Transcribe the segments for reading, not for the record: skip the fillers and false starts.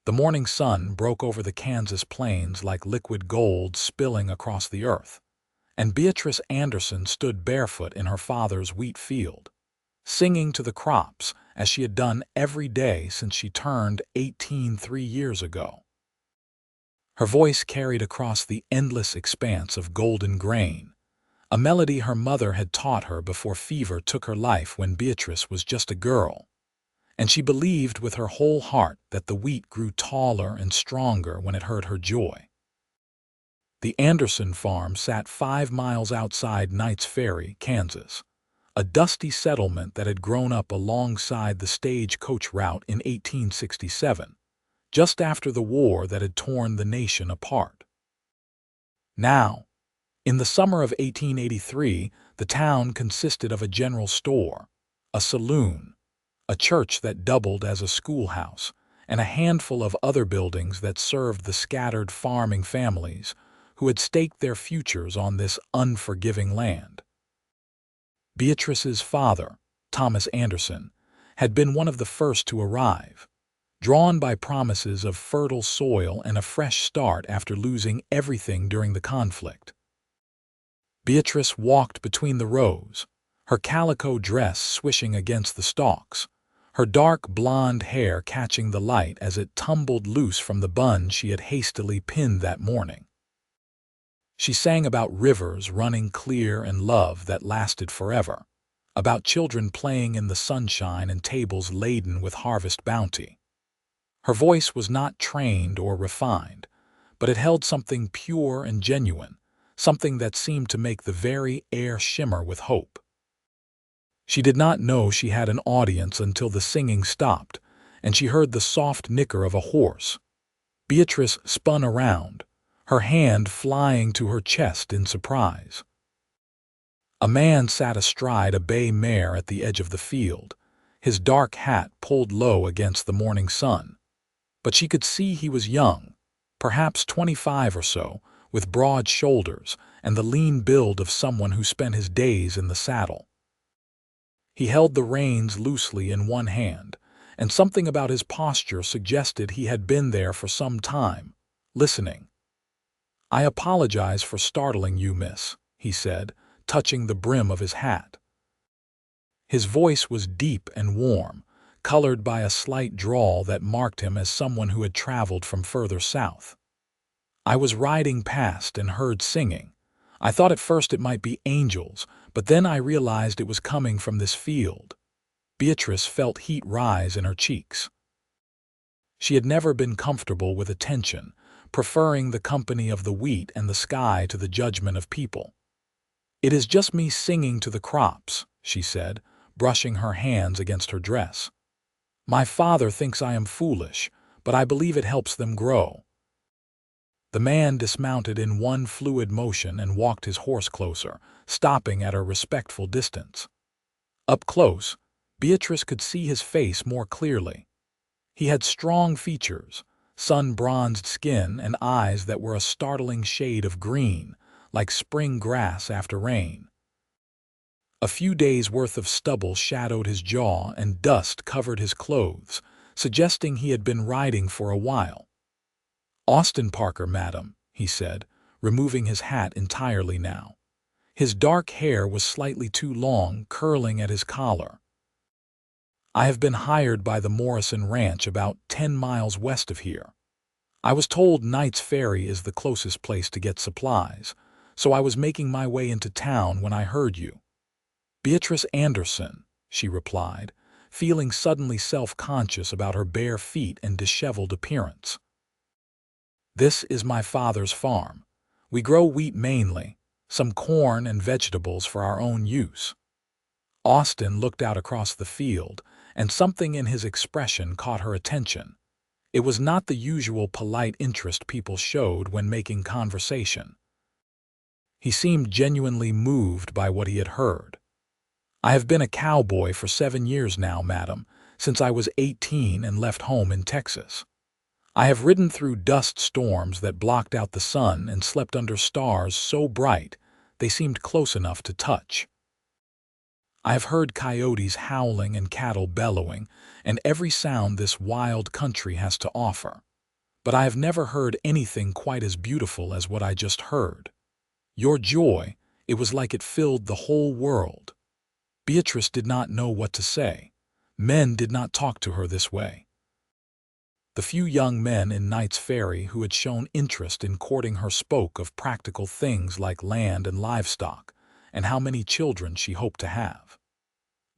The morning sun broke over the Kansas plains like liquid gold spilling across the earth, and Beatrice Anderson stood barefoot in her father's wheat field, singing to the crops as she had done every day since she turned 18 3 years ago. Her voice carried across the endless expanse of golden grain, a melody her mother had taught her before fever took her life when Beatrice was just a girl. And she believed with her whole heart that the wheat grew taller and stronger when it heard her joy. The Anderson farm sat 5 miles outside Knight's Ferry, Kansas, a dusty settlement that had grown up alongside the stagecoach route in 1867, just after the war that had torn the nation apart. Now, in the summer of 1883, the town consisted of a general store, a saloon, a church that doubled as a schoolhouse, and a handful of other buildings that served the scattered farming families who had staked their futures on this unforgiving land. Beatrice's father, Thomas Anderson, had been one of the first to arrive, drawn by promises of fertile soil and a fresh start after losing everything during the conflict. Beatrice walked between the rows, her calico dress swishing against the stalks, her dark blonde hair catching the light as it tumbled loose from the bun she had hastily pinned that morning. She sang about rivers running clear and love that lasted forever, about children playing in the sunshine and tables laden with harvest bounty. Her voice was not trained or refined, but it held something pure and genuine, something that seemed to make the very air shimmer with hope. She did not know she had an audience until the singing stopped, and she heard the soft nicker of a horse. Beatrice spun around, her hand flying to her chest in surprise. A man sat astride a bay mare at the edge of the field, his dark hat pulled low against the morning sun. But she could see he was young, perhaps 25 or so, with broad shoulders and the lean build of someone who spent his days in the saddle. He held the reins loosely in one hand, and something about his posture suggested he had been there for some time, listening. "I apologize for startling you, miss," he said, touching the brim of his hat. His voice was deep and warm, colored by a slight drawl that marked him as someone who had traveled from further south. "I was riding past and heard singing. I thought at first it might be angels, but then I realized it was coming from this field." Beatrice felt heat rise in her cheeks. She had never been comfortable with attention, preferring the company of the wheat and the sky to the judgment of people. "It is just me singing to the crops," she said, brushing her hands against her dress. "My father thinks I am foolish, but I believe it helps them grow." The man dismounted in one fluid motion and walked his horse closer, stopping at a respectful distance. Up close, Beatrice could see his face more clearly. He had strong features, sun-bronzed skin, and eyes that were a startling shade of green, like spring grass after rain. A few days' worth of stubble shadowed his jaw and dust covered his clothes, suggesting he had been riding for a while. "Austin Parker, madam," he said, removing his hat entirely now. His dark hair was slightly too long, curling at his collar. "I have been hired by the Morrison Ranch about 10 miles west of here. I was told Knight's Ferry is the closest place to get supplies, so I was making my way into town when I heard you." "Beatrice Anderson," she replied, feeling suddenly self-conscious about her bare feet and disheveled appearance. "This is my father's farm. We grow wheat mainly, some corn and vegetables for our own use." Austin looked out across the field, and something in his expression caught her attention. It was not the usual polite interest people showed when making conversation. He seemed genuinely moved by what he had heard. "I have been a cowboy for 7 years now, madam, since I was 18 and left home in Texas. I have ridden through dust storms that blocked out the sun and slept under stars so bright they seemed close enough to touch. I have heard coyotes howling and cattle bellowing, and every sound this wild country has to offer. but I have never heard anything quite as beautiful as what I just heard. Your joy, it was like it filled the whole world." Beatrice did not know what to say. Men did not talk to her this way. The few young men in Knight's Ferry who had shown interest in courting her spoke of practical things like land and livestock, and how many children she hoped to have.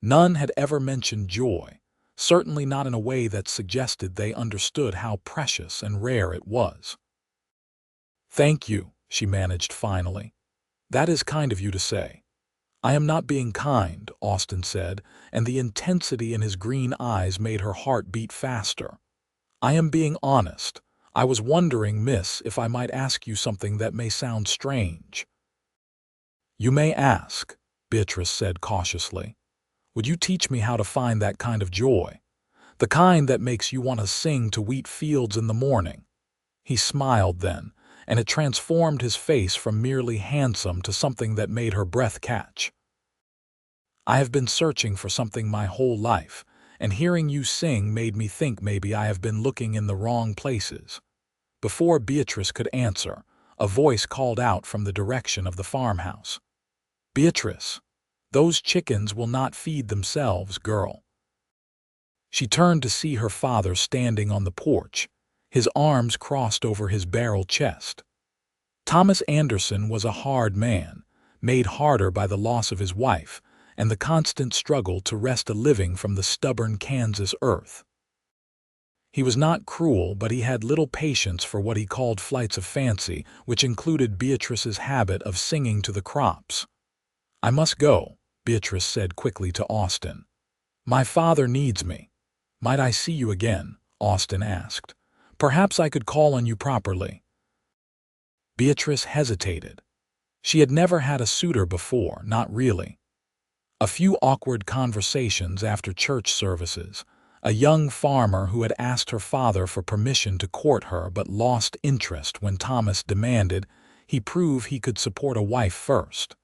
None had ever mentioned joy, certainly not in a way that suggested they understood how precious and rare it was. "Thank you," she managed finally. "That is kind of you to say." "I am not being kind," Austin said, and the intensity in his green eyes made her heart beat faster. "I am being honest. I was wondering, miss, if I might ask you something that may sound strange." "You may ask," Beatrice said cautiously. "Would you teach me how to find that kind of joy? The kind that makes you want to sing to wheat fields in the morning?" He smiled then, and it transformed his face from merely handsome to something that made her breath catch. "I have been searching for something my whole life, and hearing you sing made me think maybe I have been looking in the wrong places." Before Beatrice could answer, a voice called out from the direction of the farmhouse. "Beatrice, those chickens will not feed themselves, girl." She turned to see her father standing on the porch, his arms crossed over his barrel chest. Thomas Anderson was a hard man, made harder by the loss of his wife and the constant struggle to wrest a living from the stubborn Kansas earth. He was not cruel, but he had little patience for what he called flights of fancy, which included Beatrice's habit of singing to the crops. "I must go," Beatrice said quickly to Austin. "My father needs me." "Might I see you again?" Austin asked. "Perhaps I could call on you properly." Beatrice hesitated. She had never had a suitor before, not really. A few awkward conversations after church services, a young farmer who had asked her father for permission to court her but lost interest when Thomas demanded he prove he could support a wife first.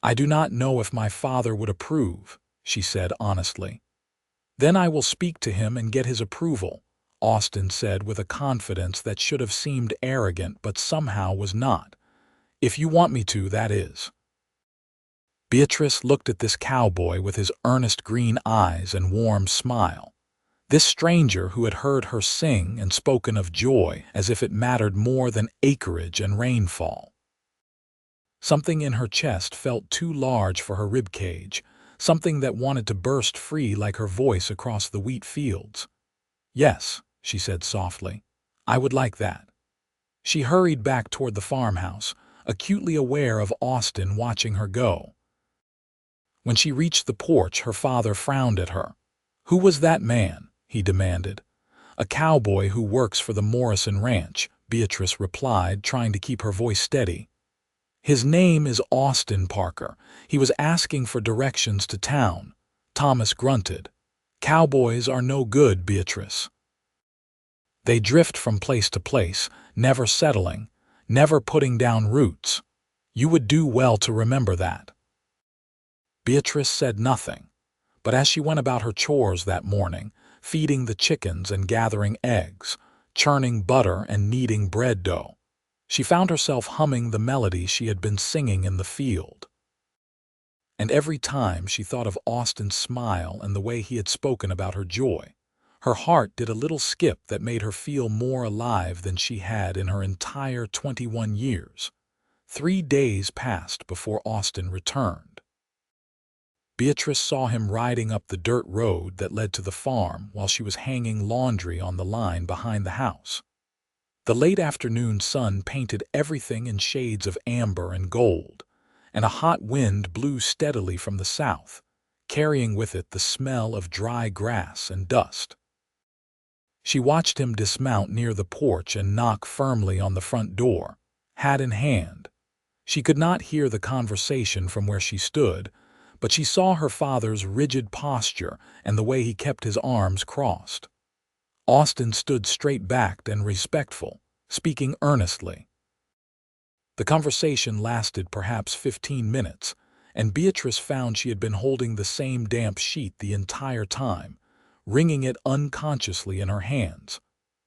"I do not know if my father would approve," she said honestly. "Then I will speak to him and get his approval," Austin said with a confidence that should have seemed arrogant but somehow was not. "If you want me to, that is." Beatrice looked at this cowboy with his earnest green eyes and warm smile. This stranger who had heard her sing and spoken of joy as if it mattered more than acreage and rainfall. Something in her chest felt too large for her ribcage, something that wanted to burst free like her voice across the wheat fields. "Yes," she said softly, "I would like that." She hurried back toward the farmhouse, acutely aware of Austin watching her go. When she reached the porch, her father frowned at her. "Who was that man?" he demanded. "A cowboy who works for the Morrison Ranch," Beatrice replied, trying to keep her voice steady. "His name is Austin Parker. He was asking for directions to town." Thomas grunted. "Cowboys are no good, Beatrice. They drift from place to place, never settling, never putting down roots. You would do well to remember that." Beatrice said nothing, but as she went about her chores that morning, feeding the chickens and gathering eggs, churning butter and kneading bread dough, she found herself humming the melody she had been singing in the field. And every time she thought of Austin's smile and the way he had spoken about her joy, her heart did a little skip that made her feel more alive than she had in her entire 21 years. 3 days passed before Austin returned. Beatrice saw him riding up the dirt road that led to the farm while she was hanging laundry on the line behind the house. The late afternoon sun painted everything in shades of amber and gold, and a hot wind blew steadily from the south, carrying with it the smell of dry grass and dust. She watched him dismount near the porch and knock firmly on the front door, hat in hand. She could not hear the conversation from where she stood, but she saw her father's rigid posture and the way he kept his arms crossed. Austin stood straight-backed and respectful, speaking earnestly. The conversation lasted perhaps 15 minutes, and Beatrice found she had been holding the same damp sheet the entire time, wringing it unconsciously in her hands.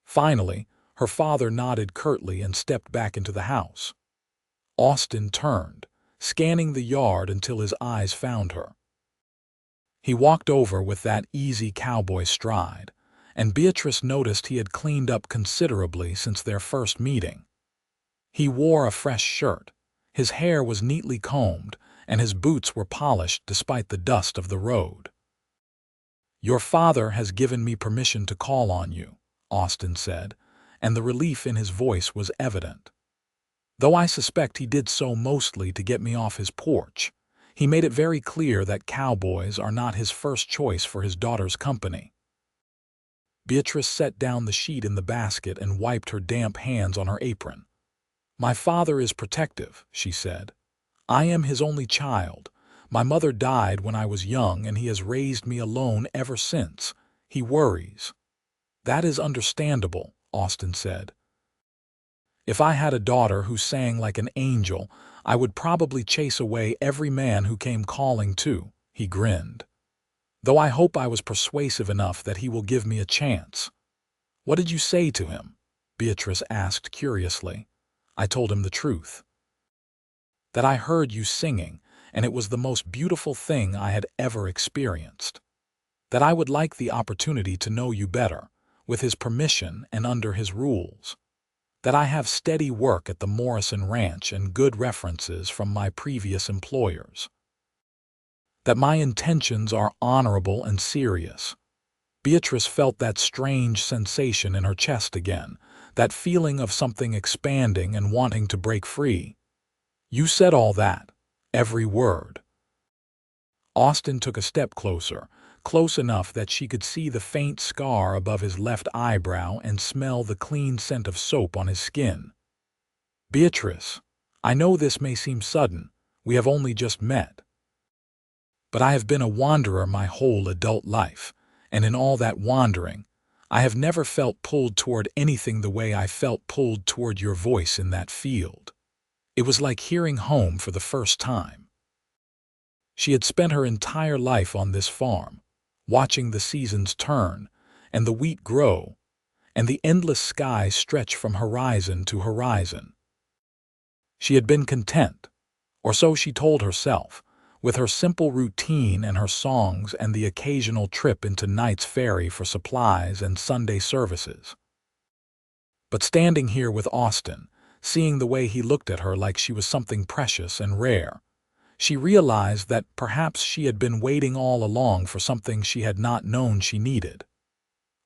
Finally, Her father nodded curtly and stepped back into the house. Austin turned, scanning the yard until his eyes found her. He walked over with that easy cowboy stride, and Beatrice noticed he had cleaned up considerably since their first meeting. He wore a fresh shirt, his hair was neatly combed, and his boots were polished despite the dust of the road. "Your father has given me permission to call on you," Austin said, and the relief in his voice was evident. "Though I suspect he did so mostly to get me off his porch, he made it very clear that cowboys are not his first choice for his daughter's company." Beatrice set down the sheet in the basket and wiped her damp hands on her apron. "My father is protective," she said. "I am his only child. My mother died when I was young, and he has raised me alone ever since. He worries." "That is understandable," Austin said. "If I had a daughter who sang like an angel, I would probably chase away every man who came calling too," he grinned. "Though I hope I was persuasive enough that he will give me a chance." "What did you say to him?" Beatrice asked curiously. "I told him the truth. That I heard you singing, and it was the most beautiful thing I had ever experienced. That I would like the opportunity to know you better, with his permission and under his rules. That I have steady work at the Morrison Ranch and good references from my previous employers. That my intentions are honorable and serious." Beatrice felt that strange sensation in her chest again, that feeling of something expanding and wanting to break free. "You said all that, every word." Austin took a step closer, close enough that she could see the faint scar above his left eyebrow and smell the clean scent of soap on his skin. "Beatrice, I know this may seem sudden, we have only just met. But I have been a wanderer my whole adult life, and in all that wandering, I have never felt pulled toward anything the way I felt pulled toward your voice in that field. It was like hearing home for the first time." She had spent her entire life on this farm, watching the seasons turn, and the wheat grow, and the endless sky stretch from horizon to horizon. She had been content, or so she told herself, with her simple routine and her songs and the occasional trip into Knight's Ferry for supplies and Sunday services. But standing here with Austin, seeing the way he looked at her like she was something precious and rare, she realized that perhaps she had been waiting all along for something she had not known she needed.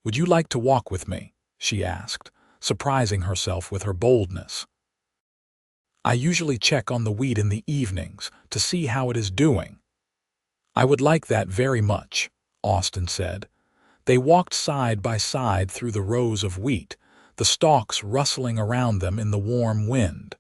"Would you like to walk with me?" she asked, surprising herself with her boldness. "I usually check on the wheat in the evenings to see how it is doing." "I would like that very much," Austin said. They walked side by side through the rows of wheat, the stalks rustling around them in the warm wind.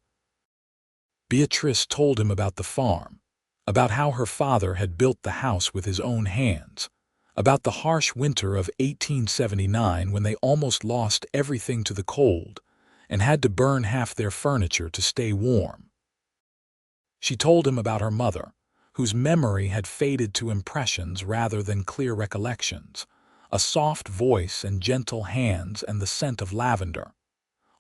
Beatrice told him about the farm, about how her father had built the house with his own hands, about the harsh winter of 1879 when they almost lost everything to the cold and had to burn half their furniture to stay warm. She told him about her mother, whose memory had faded to impressions rather than clear recollections, a soft voice and gentle hands and the scent of lavender.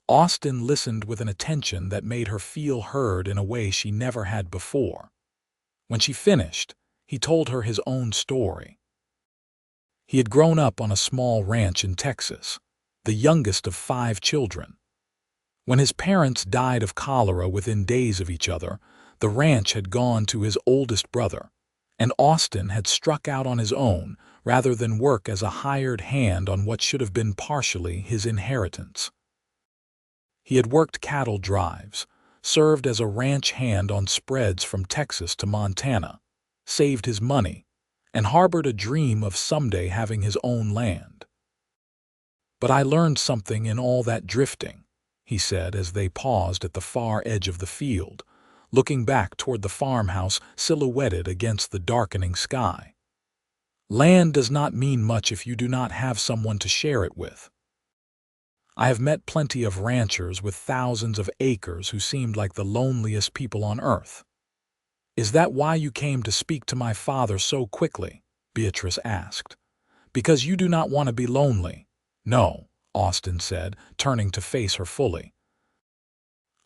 Austin listened with an attention that made her feel heard in a way she never had before. When she finished, he told her his own story. He had grown up on a small ranch in Texas, the youngest of 5 children. When his parents died of cholera within days of each other, the ranch had gone to his oldest brother, and Austin had struck out on his own rather than work as a hired hand on what should have been partially his inheritance. He had worked cattle drives, served as a ranch hand on spreads from Texas to Montana, saved his money, and harbored a dream of someday having his own land. "But I learned something in all that drifting," he said as they paused at the far edge of the field, looking back toward the farmhouse silhouetted against the darkening sky. "Land does not mean much if you do not have someone to share it with. I have met plenty of ranchers with thousands of acres who seemed like the loneliest people on earth." "Is that why you came to speak to my father so quickly?" Beatrice asked. "Because you do not want to be lonely?" "No," Austin said, turning to face her fully.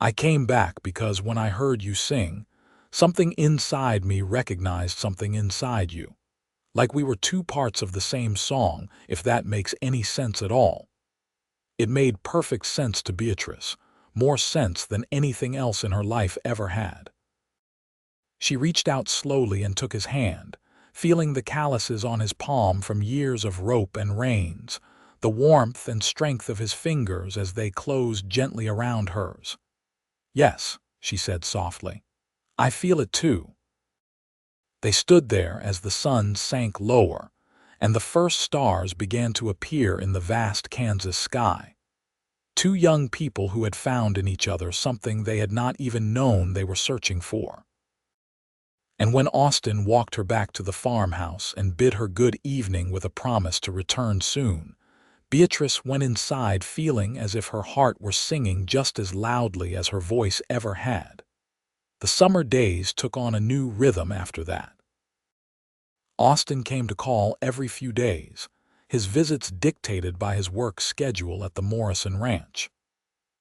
I came back because when I heard you sing, something inside me recognized something inside you. Like we were two parts of the same song, if that makes any sense at all. It made perfect sense to Beatrice, more sense than anything else in her life ever had. She reached out slowly and took his hand, feeling the calluses on his palm from years of rope and reins, the warmth and strength of his fingers as they closed gently around hers. Yes, she said softly. I feel it too. They stood there as the sun sank lower, and the first stars began to appear in the vast Kansas sky. Two young people who had found in each other something they had not even known they were searching for. And when Austin walked her back to the farmhouse and bid her good evening with a promise to return soon, Beatrice went inside feeling as if her heart were singing just as loudly as her voice ever had. The summer days took on a new rhythm after that. Austin came to call every few days, his visits dictated by his work schedule at the Morrison Ranch.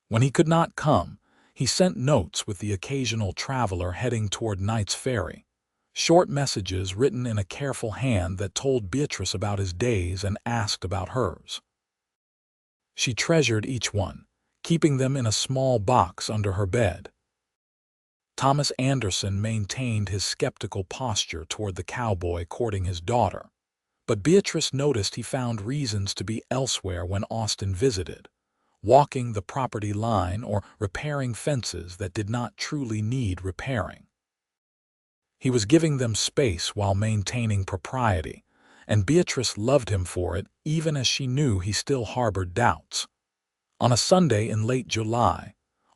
When he could not come, he sent notes with the occasional traveler heading toward Knight's Ferry, short messages written in a careful hand that told Beatrice about his days and asked about hers. She treasured each one, keeping them in a small box under her bed. Thomas Anderson maintained his skeptical posture toward the cowboy courting his daughter, but Beatrice noticed he found reasons to be elsewhere when Austin visited, walking the property line or repairing fences that did not truly need repairing. He was giving them space while maintaining propriety, and Beatrice loved him for it even as she knew he still harbored doubts. On a Sunday in late July,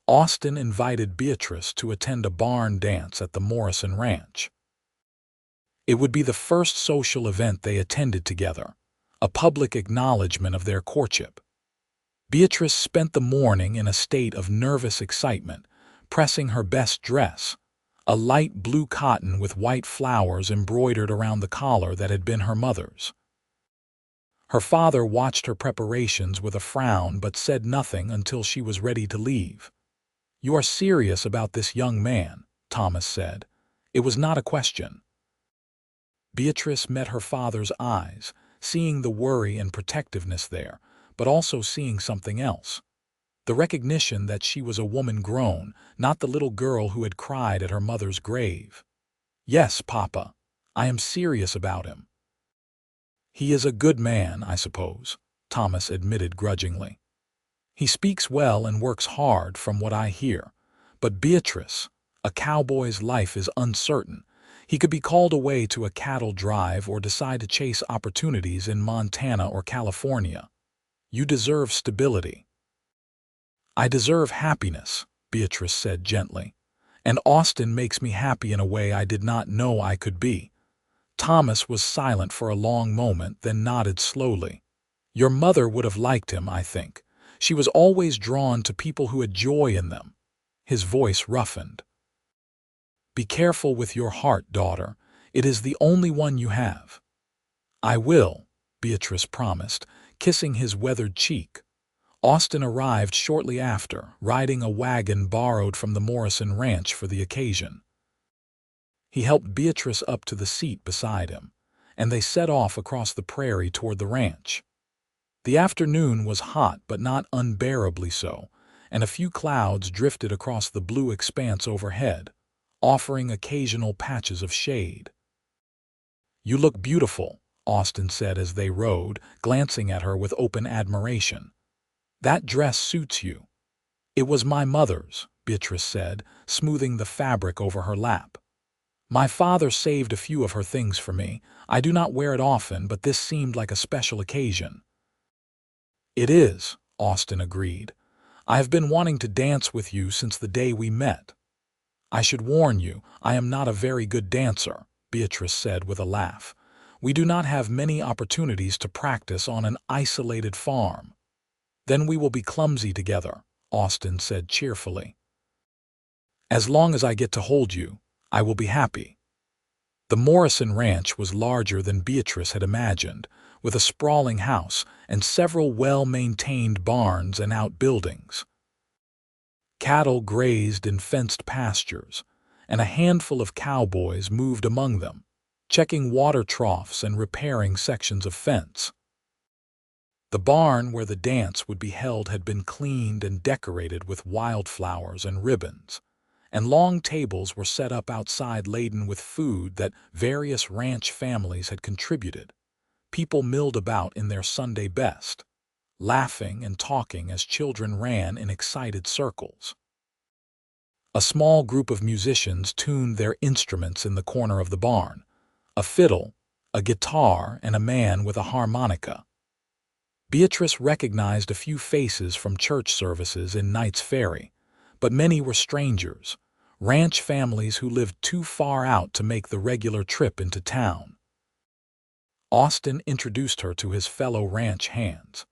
Austin invited Beatrice to attend a barn dance at the Morrison Ranch. It would be the first social event they attended together, a public acknowledgement of their courtship. Beatrice spent the morning in a state of nervous excitement, pressing her best dress, a light blue cotton with white flowers embroidered around the collar that had been her mother's. Her father watched her preparations with a frown but said nothing until she was ready to leave. "You are serious about this young man," Thomas said. It was not a question. Beatrice met her father's eyes, seeing the worry and protectiveness there, but also seeing something else. The recognition that she was a woman grown, not the little girl who had cried at her mother's grave. "Yes, Papa, I am serious about him." "He is a good man, I suppose," Thomas admitted grudgingly. "He speaks well and works hard from what I hear. But Beatrice, a cowboy's life is uncertain. He could be called away to a cattle drive or decide to chase opportunities in Montana or California. You deserve stability." "I deserve happiness," Beatrice said gently. "And Austin makes me happy in a way I did not know I could be." Thomas was silent for a long moment, then nodded slowly. "Your mother would have liked him, I think. She was always drawn to people who had joy in them." His voice roughened. "Be careful with your heart, daughter. It is the only one you have." "I will," Beatrice promised, kissing his weathered cheek. Austin arrived shortly after, riding a wagon borrowed from the Morrison Ranch for the occasion. He helped Beatrice up to the seat beside him, and they set off across the prairie toward the ranch. The afternoon was hot but not unbearably so, and a few clouds drifted across the blue expanse overhead, offering occasional patches of shade. "You look beautiful," Austin said as they rode, glancing at her with open admiration. "That dress suits you." "It was my mother's," Beatrice said, smoothing the fabric over her lap. "My father saved a few of her things for me. I do not wear it often, but this seemed like a special occasion." "It is," Austin agreed. "I have been wanting to dance with you since the day we met." "I should warn you, I am not a very good dancer," Beatrice said with a laugh. "We do not have many opportunities to practice on an isolated farm." "Then we will be clumsy together," Austin said cheerfully. "As long as I get to hold you, I will be happy." The Morrison Ranch was larger than Beatrice had imagined, with a sprawling house and several well-maintained barns and outbuildings. Cattle grazed in fenced pastures, and a handful of cowboys moved among them, checking water troughs and repairing sections of fence. The barn where the dance would be held had been cleaned and decorated with wildflowers and ribbons, and long tables were set up outside laden with food that various ranch families had contributed. People milled about in their Sunday best, laughing and talking as children ran in excited circles. A small group of musicians tuned their instruments in the corner of the barn, a fiddle, a guitar, and a man with a harmonica. Beatrice recognized a few faces from church services in Knight's Ferry, but many were strangers, ranch families who lived too far out to make the regular trip into town. Austin introduced her to his fellow ranch hands,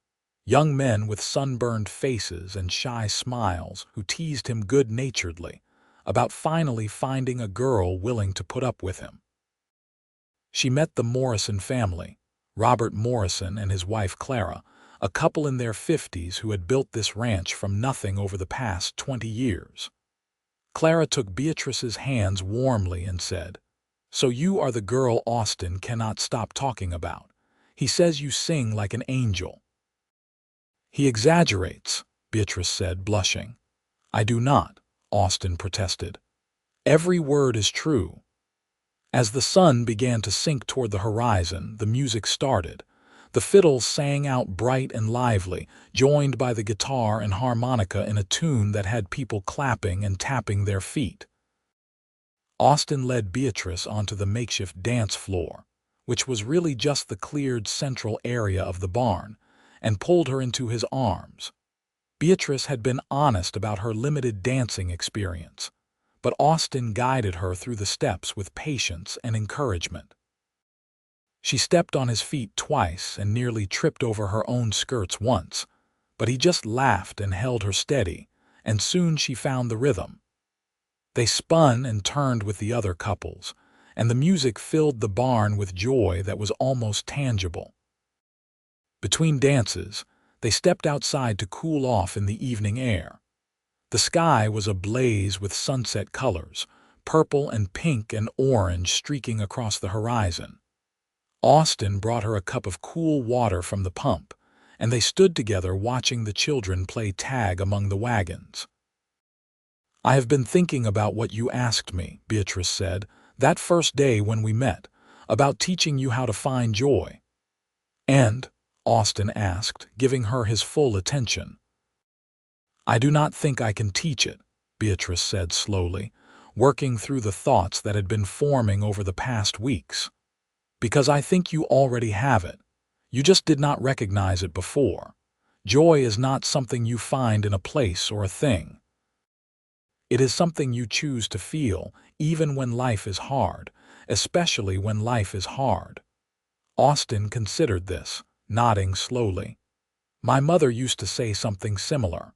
young men with sunburned faces and shy smiles who teased him good-naturedly about finally finding a girl willing to put up with him. She met the Morrison family, Robert Morrison and his wife Clara, a couple in their 50s who had built this ranch from nothing over the past 20 years. Clara took Beatrice's hands warmly and said, "So you are the girl Austin cannot stop talking about. He says you sing like an angel." "He exaggerates," Beatrice said, blushing. "I do not," Austin protested. "Every word is true." As the sun began to sink toward the horizon, the music started. The fiddle sang out bright and lively, joined by the guitar and harmonica in a tune that had people clapping and tapping their feet. Austin led Beatrice onto the makeshift dance floor, which was really just the cleared central area of the barn, and pulled her into his arms. Beatrice had been honest about her limited dancing experience, but Austin guided her through the steps with patience and encouragement. She stepped on his feet twice and nearly tripped over her own skirts once, but he just laughed and held her steady, and soon she found the rhythm. They spun and turned with the other couples, and the music filled the barn with joy that was almost tangible. Between dances, they stepped outside to cool off in the evening air. The sky was ablaze with sunset colors, purple and pink and orange streaking across the horizon. Austin brought her a cup of cool water from the pump, and they stood together watching the children play tag among the wagons. "I have been thinking about what you asked me," Beatrice said, "that first day when we met, about teaching you how to find joy." "And?" Austin asked, giving her his full attention. "I do not think I can teach it," Beatrice said slowly, working through the thoughts that had been forming over the past weeks. "Because I think you already have it. You just did not recognize it before. Joy is not something you find in a place or a thing. It is something you choose to feel, even when life is hard, especially when life is hard." Austin considered this, nodding slowly. "My mother used to say something similar.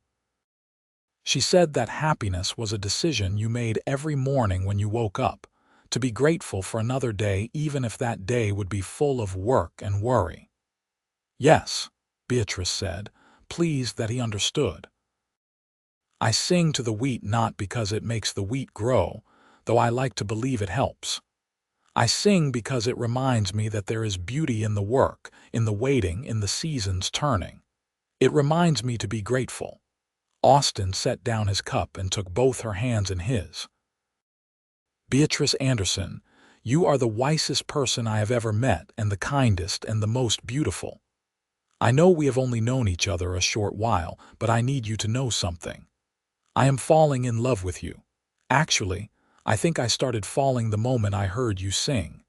She said that happiness was a decision you made every morning when you woke up, to be grateful for another day even if that day would be full of work and worry." "Yes," Beatrice said, pleased that he understood. "I sing to the wheat not because it makes the wheat grow, though I like to believe it helps. I sing because it reminds me that there is beauty in the work, in the waiting, in the seasons turning. It reminds me to be grateful." Austin set down his cup and took both her hands in his. "Beatrice Anderson, you are the wisest person I have ever met and the kindest and the most beautiful. I know we have only known each other a short while, but I need you to know something. I am falling in love with you. Actually, I think I started falling the moment I heard you sing."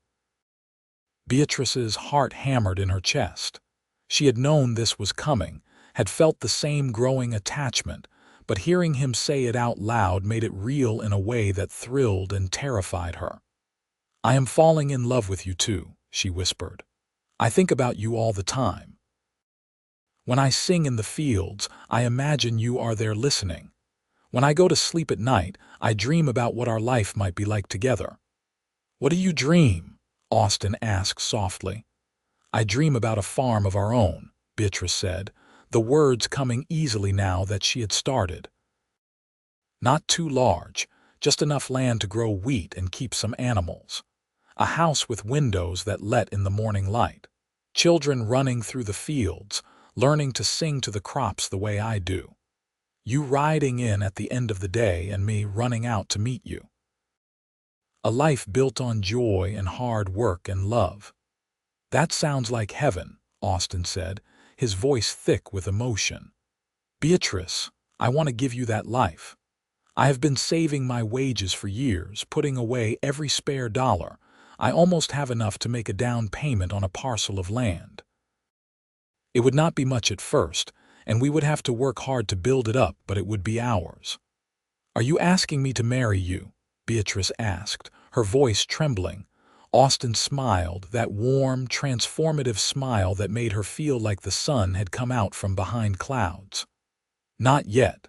Beatrice's heart hammered in her chest. She had known this was coming, had felt the same growing attachment, but hearing him say it out loud made it real in a way that thrilled and terrified her. "I am falling in love with you too," she whispered. "I think about you all the time. When I sing in the fields, I imagine you are there listening. When I go to sleep at night, I dream about what our life might be like together." "What do you dream?" Austin asked softly. I dream about a farm of our own, Beatrice said, the words coming easily now that she had started. Not too large, just enough land to grow wheat and keep some animals. A house with windows that let in the morning light. Children running through the fields, learning to sing to the crops the way I do. You riding in at the end of the day and me running out to meet you. A life built on joy and hard work and love. That sounds like heaven, Austin said, his voice thick with emotion. Beatrice, I want to give you that life. I have been saving my wages for years, putting away every spare dollar. I almost have enough to make a down payment on a parcel of land. It would not be much at first, and we would have to work hard to build it up, but it would be ours. Are you asking me to marry you? Beatrice asked, her voice trembling. Austin smiled, that warm, transformative smile that made her feel like the sun had come out from behind clouds. Not yet.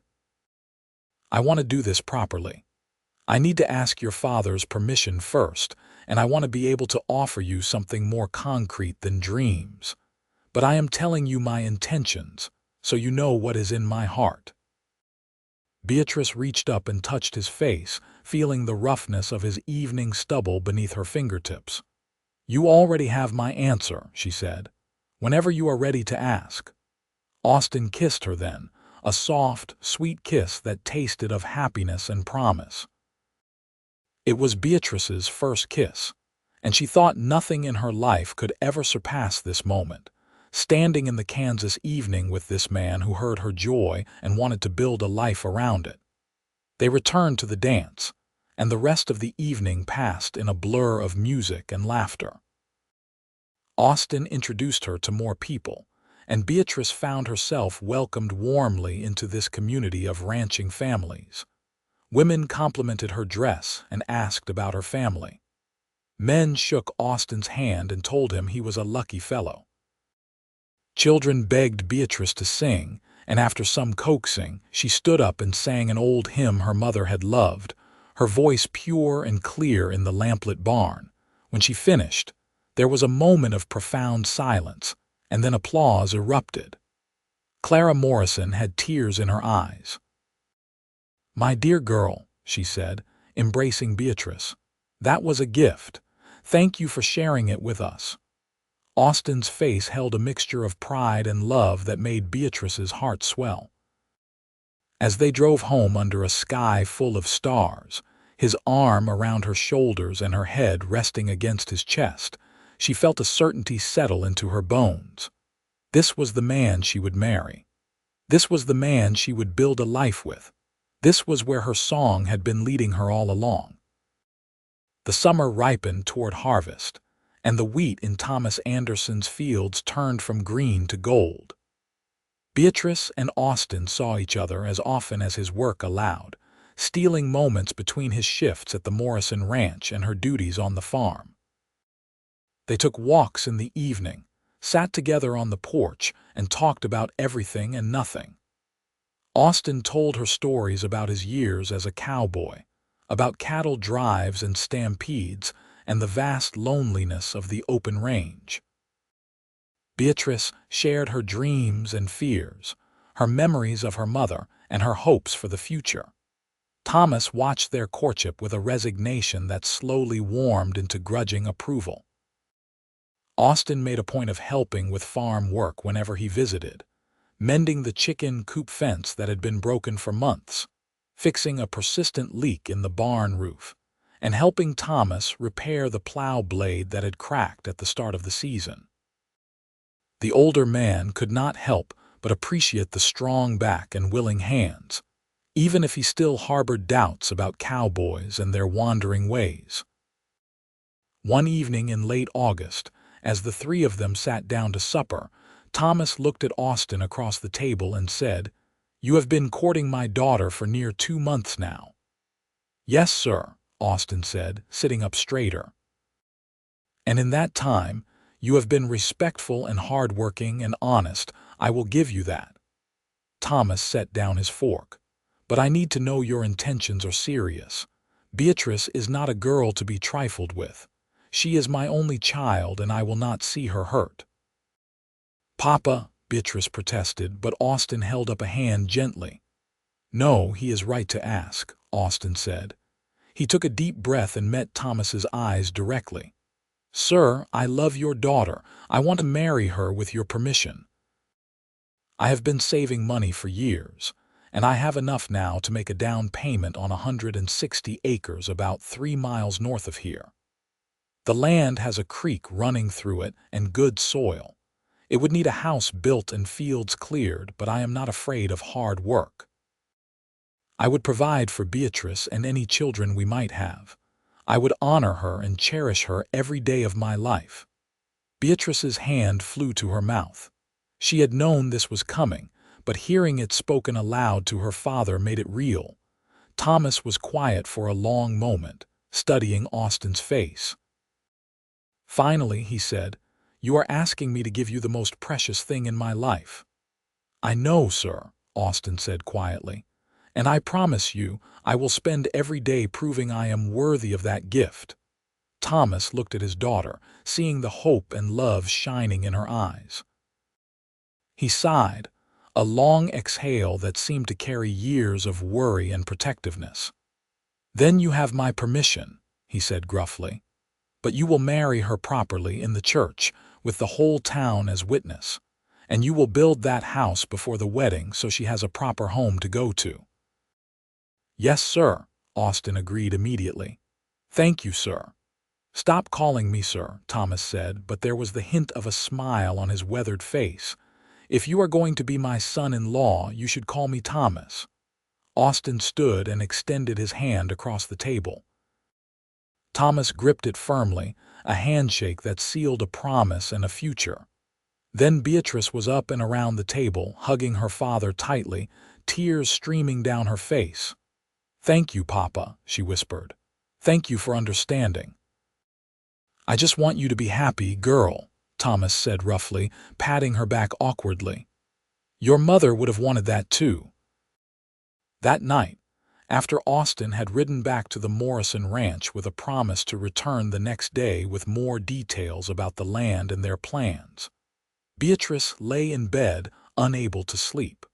I want to do this properly. I need to ask your father's permission first, and I want to be able to offer you something more concrete than dreams. But I am telling you my intentions, so you know what is in my heart. Beatrice reached up and touched his face, feeling the roughness of his evening stubble beneath her fingertips. You already have my answer, she said, whenever you are ready to ask. Austin kissed her then, a soft, sweet kiss that tasted of happiness and promise. It was Beatrice's first kiss, and she thought nothing in her life could ever surpass this moment, standing in the Kansas evening with this man who heard her joy and wanted to build a life around it. They returned to the dance, and the rest of the evening passed in a blur of music and laughter. Austin introduced her to more people, and Beatrice found herself welcomed warmly into this community of ranching families. Women complimented her dress and asked about her family. Men shook Austin's hand and told him he was a lucky fellow. Children begged Beatrice to sing, and after some coaxing, she stood up and sang an old hymn her mother had loved, her voice pure and clear in the lamplit barn. When she finished, there was a moment of profound silence, and then applause erupted. Clara Morrison had tears in her eyes. My dear girl, she said, embracing Beatrice, that was a gift. Thank you for sharing it with us. Austin's face held a mixture of pride and love that made Beatrice's heart swell. As they drove home under a sky full of stars, his arm around her shoulders and her head resting against his chest, she felt a certainty settle into her bones. This was the man she would marry. This was the man she would build a life with. This was where her song had been leading her all along. The summer ripened toward harvest, and the wheat in Thomas Anderson's fields turned from green to gold. Beatrice and Austin saw each other as often as his work allowed, stealing moments between his shifts at the Morrison Ranch and her duties on the farm. They took walks in the evening, sat together on the porch, and talked about everything and nothing. Austin told her stories about his years as a cowboy, about cattle drives and stampedes, and the vast loneliness of the open range. Beatrice shared her dreams and fears, her memories of her mother, and her hopes for the future. Thomas watched their courtship with a resignation that slowly warmed into grudging approval. Austin made a point of helping with farm work whenever he visited, mending the chicken coop fence that had been broken for months, fixing a persistent leak in the barn roof, and helping Thomas repair the plow blade that had cracked at the start of the season. The older man could not help but appreciate the strong back and willing hands, even if he still harbored doubts about cowboys and their wandering ways. One evening in late August, as the three of them sat down to supper, Thomas looked at Austin across the table and said, "You have been courting my daughter for near 2 months now." "Yes, sir," Austin said, sitting up straighter. "And in that time, you have been respectful and hardworking and honest. I will give you that." Thomas set down his fork. "But I need to know your intentions are serious. Beatrice is not a girl to be trifled with. She is my only child, and I will not see her hurt." "Papa," Beatrice protested, but Austin held up a hand gently. "No, he is right to ask," Austin said. He took a deep breath and met Thomas's eyes directly. "Sir, I love your daughter. I want to marry her with your permission. I have been saving money for years, and I have enough now to make a down payment on 160 acres about 3 miles north of here. The land has a creek running through it and good soil. It would need a house built and fields cleared, but I am not afraid of hard work. I would provide for Beatrice and any children we might have. I would honor her and cherish her every day of my life." Beatrice's hand flew to her mouth. She had known this was coming, but hearing it spoken aloud to her father made it real. Thomas was quiet for a long moment, studying Austin's face. Finally, he said, "You are asking me to give you the most precious thing in my life." "I know, sir," Austin said quietly, "and I promise you I will spend every day proving I am worthy of that gift." Thomas looked at his daughter, seeing the hope and love shining in her eyes. He sighed, a long exhale that seemed to carry years of worry and protectiveness. "Then you have my permission," he said gruffly. "But you will marry her properly in the church, with the whole town as witness, and you will build that house before the wedding so she has a proper home to go to." "Yes, sir," Austin agreed immediately. "Thank you, sir." "Stop calling me sir," Thomas said, but there was the hint of a smile on his weathered face. "If you are going to be my son-in-law, you should call me Thomas." Austin stood and extended his hand across the table. Thomas gripped it firmly, a handshake that sealed a promise and a future. Then Beatrice was up and around the table, hugging her father tightly, tears streaming down her face. "Thank you, Papa," she whispered. "Thank you for understanding." "I just want you to be happy, girl," Thomas said roughly, patting her back awkwardly. "Your mother would have wanted that too." That night, after Austin had ridden back to the Morrison ranch with a promise to return the next day with more details about the land and their plans, Beatrice lay in bed, unable to sleep.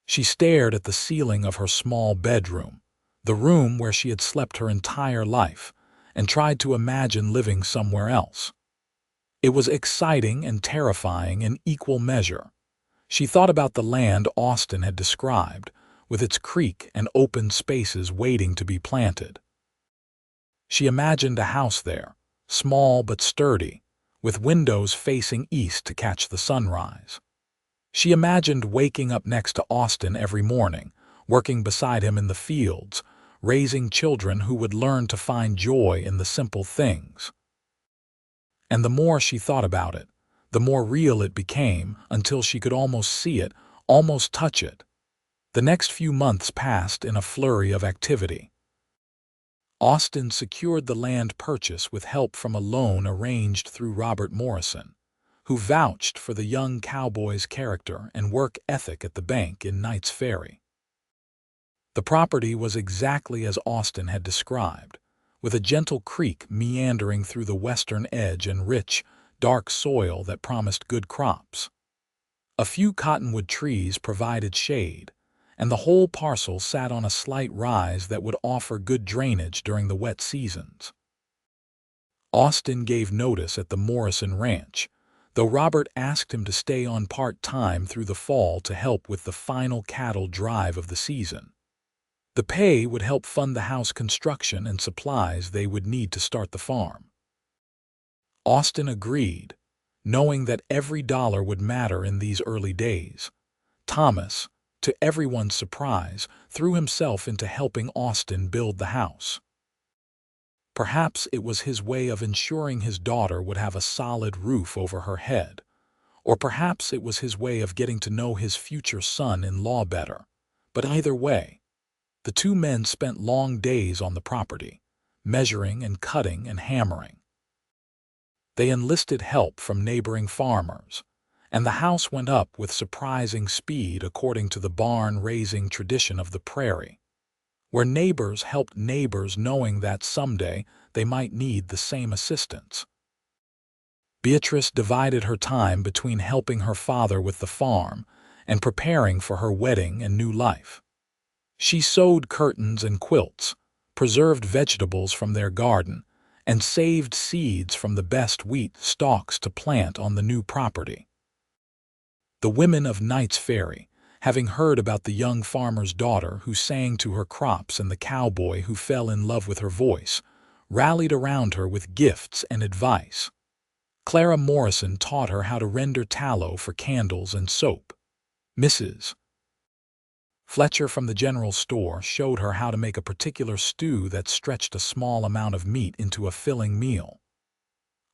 She stared at the ceiling of her small bedroom, the room where she had slept her entire life, and tried to imagine living somewhere else. It was exciting and terrifying in equal measure. She thought about the land Austin had described, with its creek and open spaces waiting to be planted. She imagined a house there, small but sturdy, with windows facing east to catch the sunrise. She imagined waking up next to Austin every morning, working beside him in the fields, raising children who would learn to find joy in the simple things. And the more she thought about it, the more real it became, until she could almost see it, almost touch it. The next few months passed in a flurry of activity. Austin secured the land purchase with help from a loan arranged through Robert Morrison, who vouched for the young cowboy's character and work ethic at the bank in Knight's Ferry. The property was exactly as Austin had described, with a gentle creek meandering through the western edge and rich, dark soil that promised good crops. A few cottonwood trees provided shade, and the whole parcel sat on a slight rise that would offer good drainage during the wet seasons. Austin gave notice at the Morrison Ranch, though Robert asked him to stay on part-time through the fall to help with the final cattle drive of the season. The pay would help fund the house construction and supplies they would need to start the farm. Austin agreed, knowing that every dollar would matter in these early days. Thomas, to everyone's surprise, threw himself into helping Austin build the house. Perhaps it was his way of ensuring his daughter would have a solid roof over her head, or perhaps it was his way of getting to know his future son-in-law better. But either way, the two men spent long days on the property, measuring and cutting and hammering. They enlisted help from neighboring farmers, and the house went up with surprising speed according to the barn-raising tradition of the prairie, where neighbors helped neighbors knowing that someday they might need the same assistance. Beatrice divided her time between helping her father with the farm and preparing for her wedding and new life. She sewed curtains and quilts, preserved vegetables from their garden, and saved seeds from the best wheat stalks to plant on the new property. The women of Knight's Ferry, having heard about the young farmer's daughter who sang to her crops and the cowboy who fell in love with her voice, rallied around her with gifts and advice. Clara Morrison taught her how to render tallow for candles and soap. Mrs. Fletcher from the general store showed her how to make a particular stew that stretched a small amount of meat into a filling meal.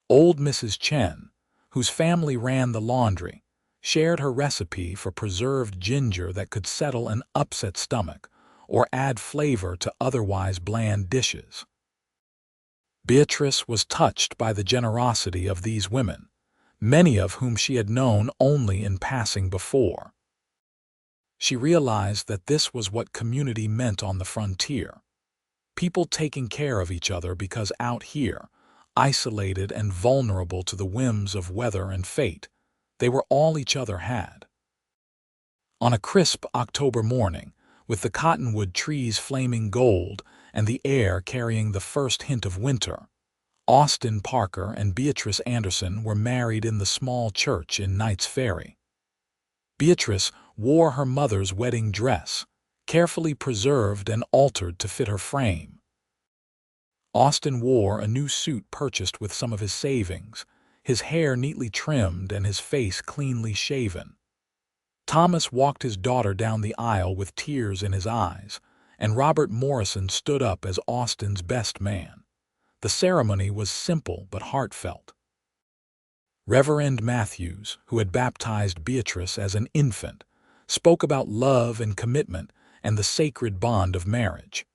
Old Mrs. Chen, whose family ran the laundry, shared her recipe for preserved ginger that could settle an upset stomach or add flavor to otherwise bland dishes. Beatrice was touched by the generosity of these women, many of whom she had known only in passing before. She realized that this was what community meant on the frontier. People taking care of each other because out here, isolated and vulnerable to the whims of weather and fate, they were all each other had. On a crisp October morning, with the cottonwood trees flaming gold and the air carrying the first hint of winter, Austin Parker and Beatrice Anderson were married in the small church in Knight's Ferry. Beatrice wore her mother's wedding dress, carefully preserved and altered to fit her frame. Austin wore a new suit purchased with some of his savings, his hair neatly trimmed and his face cleanly shaven. Thomas walked his daughter down the aisle with tears in his eyes, and Robert Morrison stood up as Austin's best man. The ceremony was simple but heartfelt. Reverend Matthews, who had baptized Beatrice as an infant, spoke about love and commitment and the sacred bond of marriage.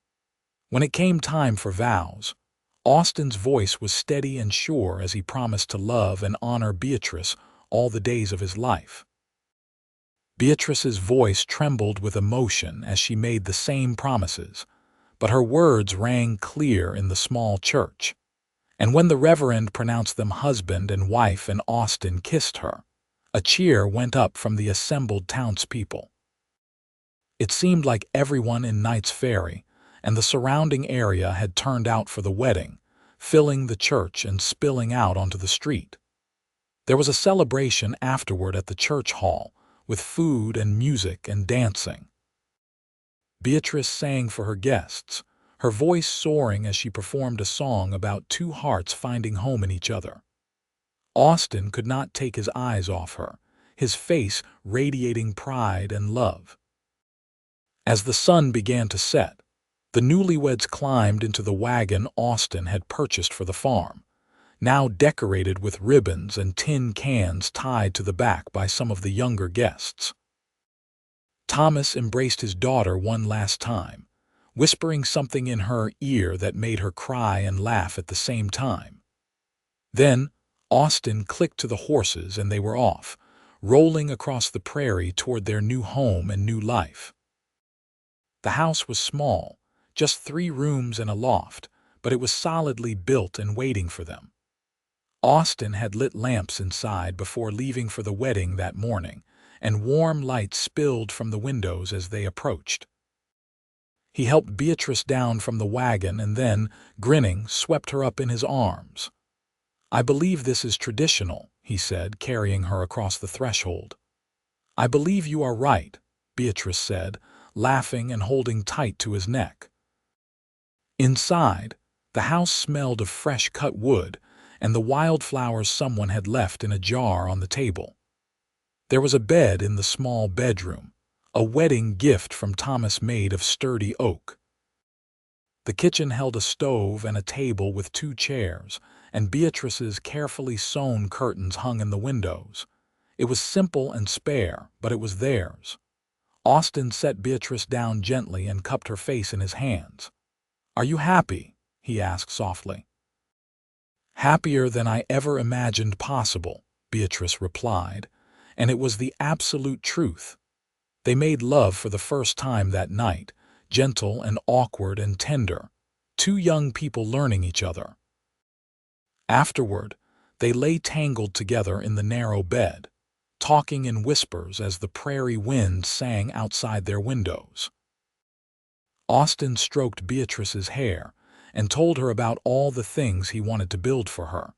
When it came time for vows, Austin's voice was steady and sure as he promised to love and honor Beatrice all the days of his life. Beatrice's voice trembled with emotion as she made the same promises, but her words rang clear in the small church. And when the Reverend pronounced them husband and wife and Austin kissed her, a cheer went up from the assembled townspeople. It seemed like everyone in Knight's Ferry and the surrounding area had turned out for the wedding, filling the church and spilling out onto the street. There was a celebration afterward at the church hall, with food and music and dancing. Beatrice sang for her guests, her voice soaring as she performed a song about two hearts finding home in each other. Austin could not take his eyes off her, his face radiating pride and love. As the sun began to set, the newlyweds climbed into the wagon Austin had purchased for the farm, now decorated with ribbons and tin cans tied to the back by some of the younger guests. Thomas embraced his daughter one last time, whispering something in her ear that made her cry and laugh at the same time. Then Austin clicked to the horses and they were off, rolling across the prairie toward their new home and new life. The house was small, just 3 rooms and a loft, but it was solidly built and waiting for them. Austin had lit lamps inside before leaving for the wedding that morning, and warm light spilled from the windows as they approached. He helped Beatrice down from the wagon and then, grinning, swept her up in his arms. "I believe this is traditional," he said, carrying her across the threshold. "I believe you are right," Beatrice said, laughing and holding tight to his neck. Inside, the house smelled of fresh cut wood and the wildflowers someone had left in a jar on the table. There was a bed in the small bedroom, a wedding gift from Thomas made of sturdy oak. The kitchen held a stove and a table with 2 chairs, and Beatrice's carefully sewn curtains hung in the windows. It was simple and spare, but it was theirs. Austin set Beatrice down gently and cupped her face in his hands. "Are you happy?" he asked softly. "Happier than I ever imagined possible," Beatrice replied, and it was the absolute truth. They made love for the first time that night, gentle and awkward and tender, 2 young people learning each other. Afterward, They lay tangled together in the narrow bed, talking in whispers as the prairie wind sang outside their windows. Austin stroked Beatrice's hair and told her about all the things he wanted to build for her.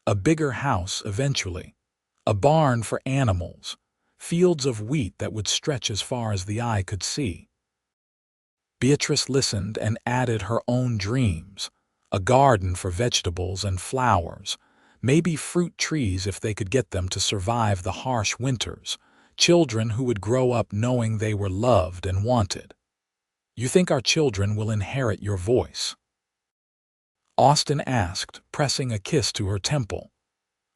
A bigger house eventually, a barn for animals, fields of wheat that would stretch as far as the eye could see. Beatrice listened and added her own dreams, a garden for vegetables and flowers, maybe fruit trees if they could get them to survive the harsh winters, children who would grow up knowing they were loved and wanted. "You think our children will inherit your voice?" Austin asked, pressing a kiss to her temple.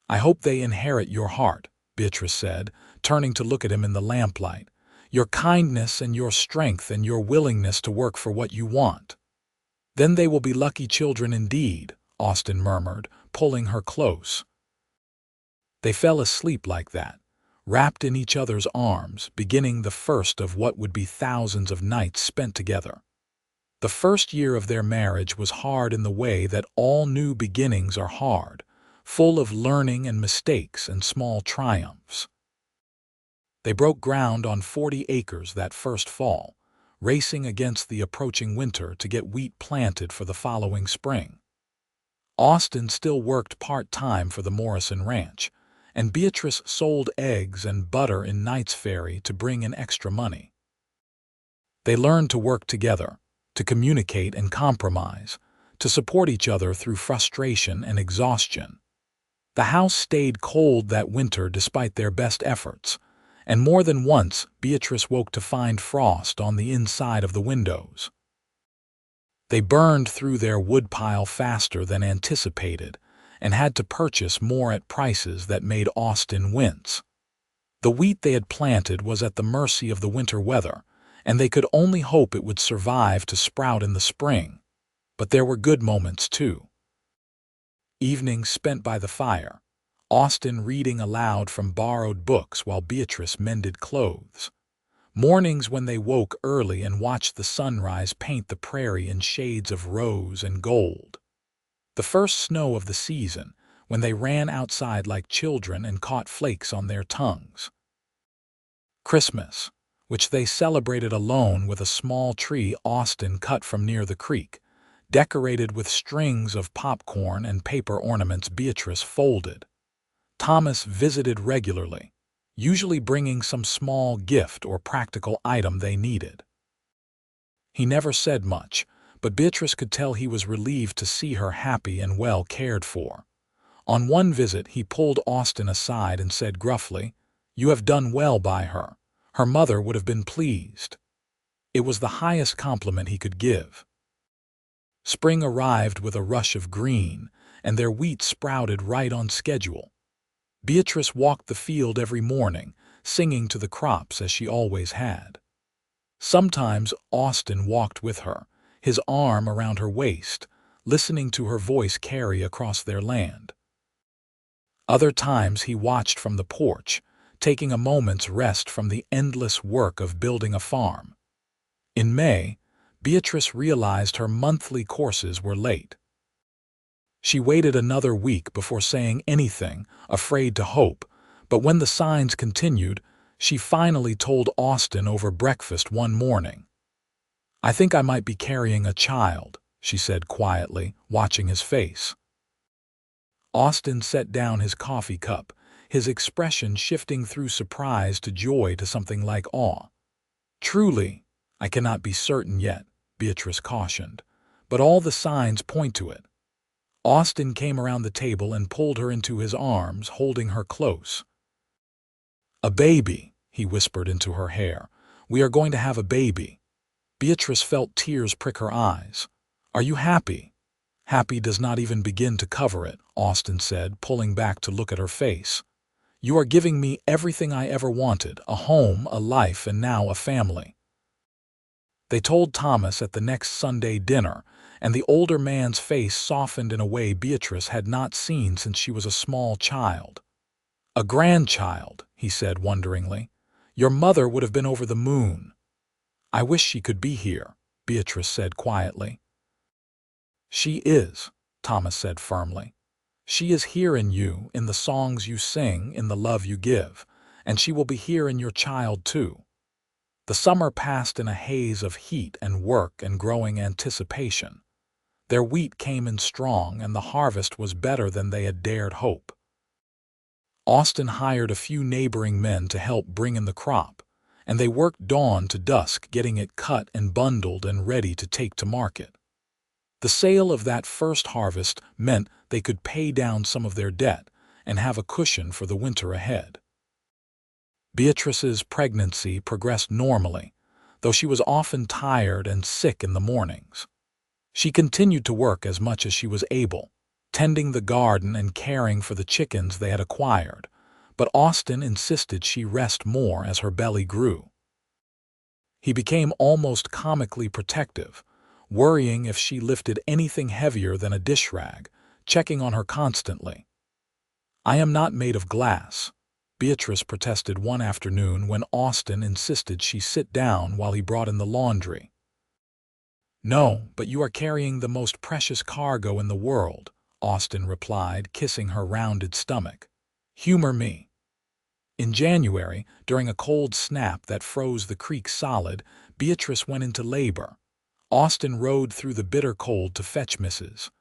"I hope they inherit your heart," Beatrice said, turning to look at him in the lamplight. "Your kindness and your strength and your willingness to work for what you want." "Then they will be lucky children indeed," Austin murmured, pulling her close. They fell asleep like that, wrapped in each other's arms, beginning the first of what would be thousands of nights spent together. The first year of their marriage was hard in the way that all new beginnings are hard, full of learning and mistakes and small triumphs. They broke ground on 40 acres that first fall, racing against the approaching winter to get wheat planted for the following spring. Austin still worked part-time for the Morrison Ranch, and Beatrice sold eggs and butter in Knight's Ferry to bring in extra money. They learned to work together, to communicate and compromise, to support each other through frustration and exhaustion. The house stayed cold that winter despite their best efforts, and more than once Beatrice woke to find frost on the inside of the windows. They burned through their woodpile faster than anticipated and had to purchase more at prices that made Austin wince. The wheat they had planted was at the mercy of the winter weather, and they could only hope it would survive to sprout in the spring. But there were good moments, too. Evenings spent by the fire, Austin reading aloud from borrowed books while Beatrice mended clothes. Mornings when they woke early and watched the sunrise paint the prairie in shades of rose and gold. The first snow of the season, when they ran outside like children and caught flakes on their tongues. Christmas, which they celebrated alone with a small tree Austin cut from near the creek, decorated with strings of popcorn and paper ornaments Beatrice folded. Thomas visited regularly, usually bringing some small gift or practical item they needed. He never said much, but Beatrice could tell he was relieved to see her happy and well cared for. On one visit, he pulled Austin aside and said gruffly, "You have done well by her. Her mother would have been pleased." It was the highest compliment he could give. Spring arrived with a rush of green, and their wheat sprouted right on schedule. Beatrice walked the field every morning, singing to the crops as she always had. Sometimes Austin walked with her, his arm around her waist, listening to her voice carry across their land. Other times he watched from the porch, taking a moment's rest from the endless work of building a farm. In May, Beatrice realized her monthly courses were late. She waited another week before saying anything, afraid to hope, but when the signs continued, she finally told Austin over breakfast one morning. "I think I might be carrying a child," she said quietly, watching his face. Austin set down his coffee cup, his expression shifting through surprise to joy to something like awe. "Truly, I cannot be certain yet," Beatrice cautioned, "but all the signs point to it." Austin came around the table and pulled her into his arms, holding her close. "A baby," he whispered into her hair. "We are going to have a baby." Beatrice felt tears prick her eyes. "Are you happy?" "Happy does not even begin to cover it," Austin said, pulling back to look at her face. "You are giving me everything I ever wanted, a home, a life, and now a family." They told Thomas at the next Sunday dinner, and the older man's face softened in a way Beatrice had not seen since she was a small child. "A grandchild," he said wonderingly. "Your mother would have been over the moon." "I wish she could be here," Beatrice said quietly. "She is," Thomas said firmly. She is here in you, in the songs you sing, in the love you give, and she will be here in your child too. The summer passed in a haze of heat and work and growing anticipation. Their wheat came in strong, and the harvest was better than they had dared hope. Austin hired a few neighboring men to help bring in the crop, and they worked dawn to dusk getting it cut and bundled and ready to take to market. The sale of that first harvest meant they could pay down some of their debt and have a cushion for the winter ahead. Beatrice's pregnancy progressed normally, though she was often tired and sick in the mornings. She continued to work as much as she was able, tending the garden and caring for the chickens they had acquired, but Austin insisted she rest more as her belly grew. He became almost comically protective, worrying if she lifted anything heavier than a dish rag, checking on her constantly. "I am not made of glass," Beatrice protested one afternoon when Austin insisted she sit down while he brought in the laundry. "No, but you are carrying the most precious cargo in the world," Austin replied, kissing her rounded stomach. "Humor me." In January, during a cold snap that froze the creek solid, Beatrice went into labor. Austin rode through the bitter cold to fetch Mrs.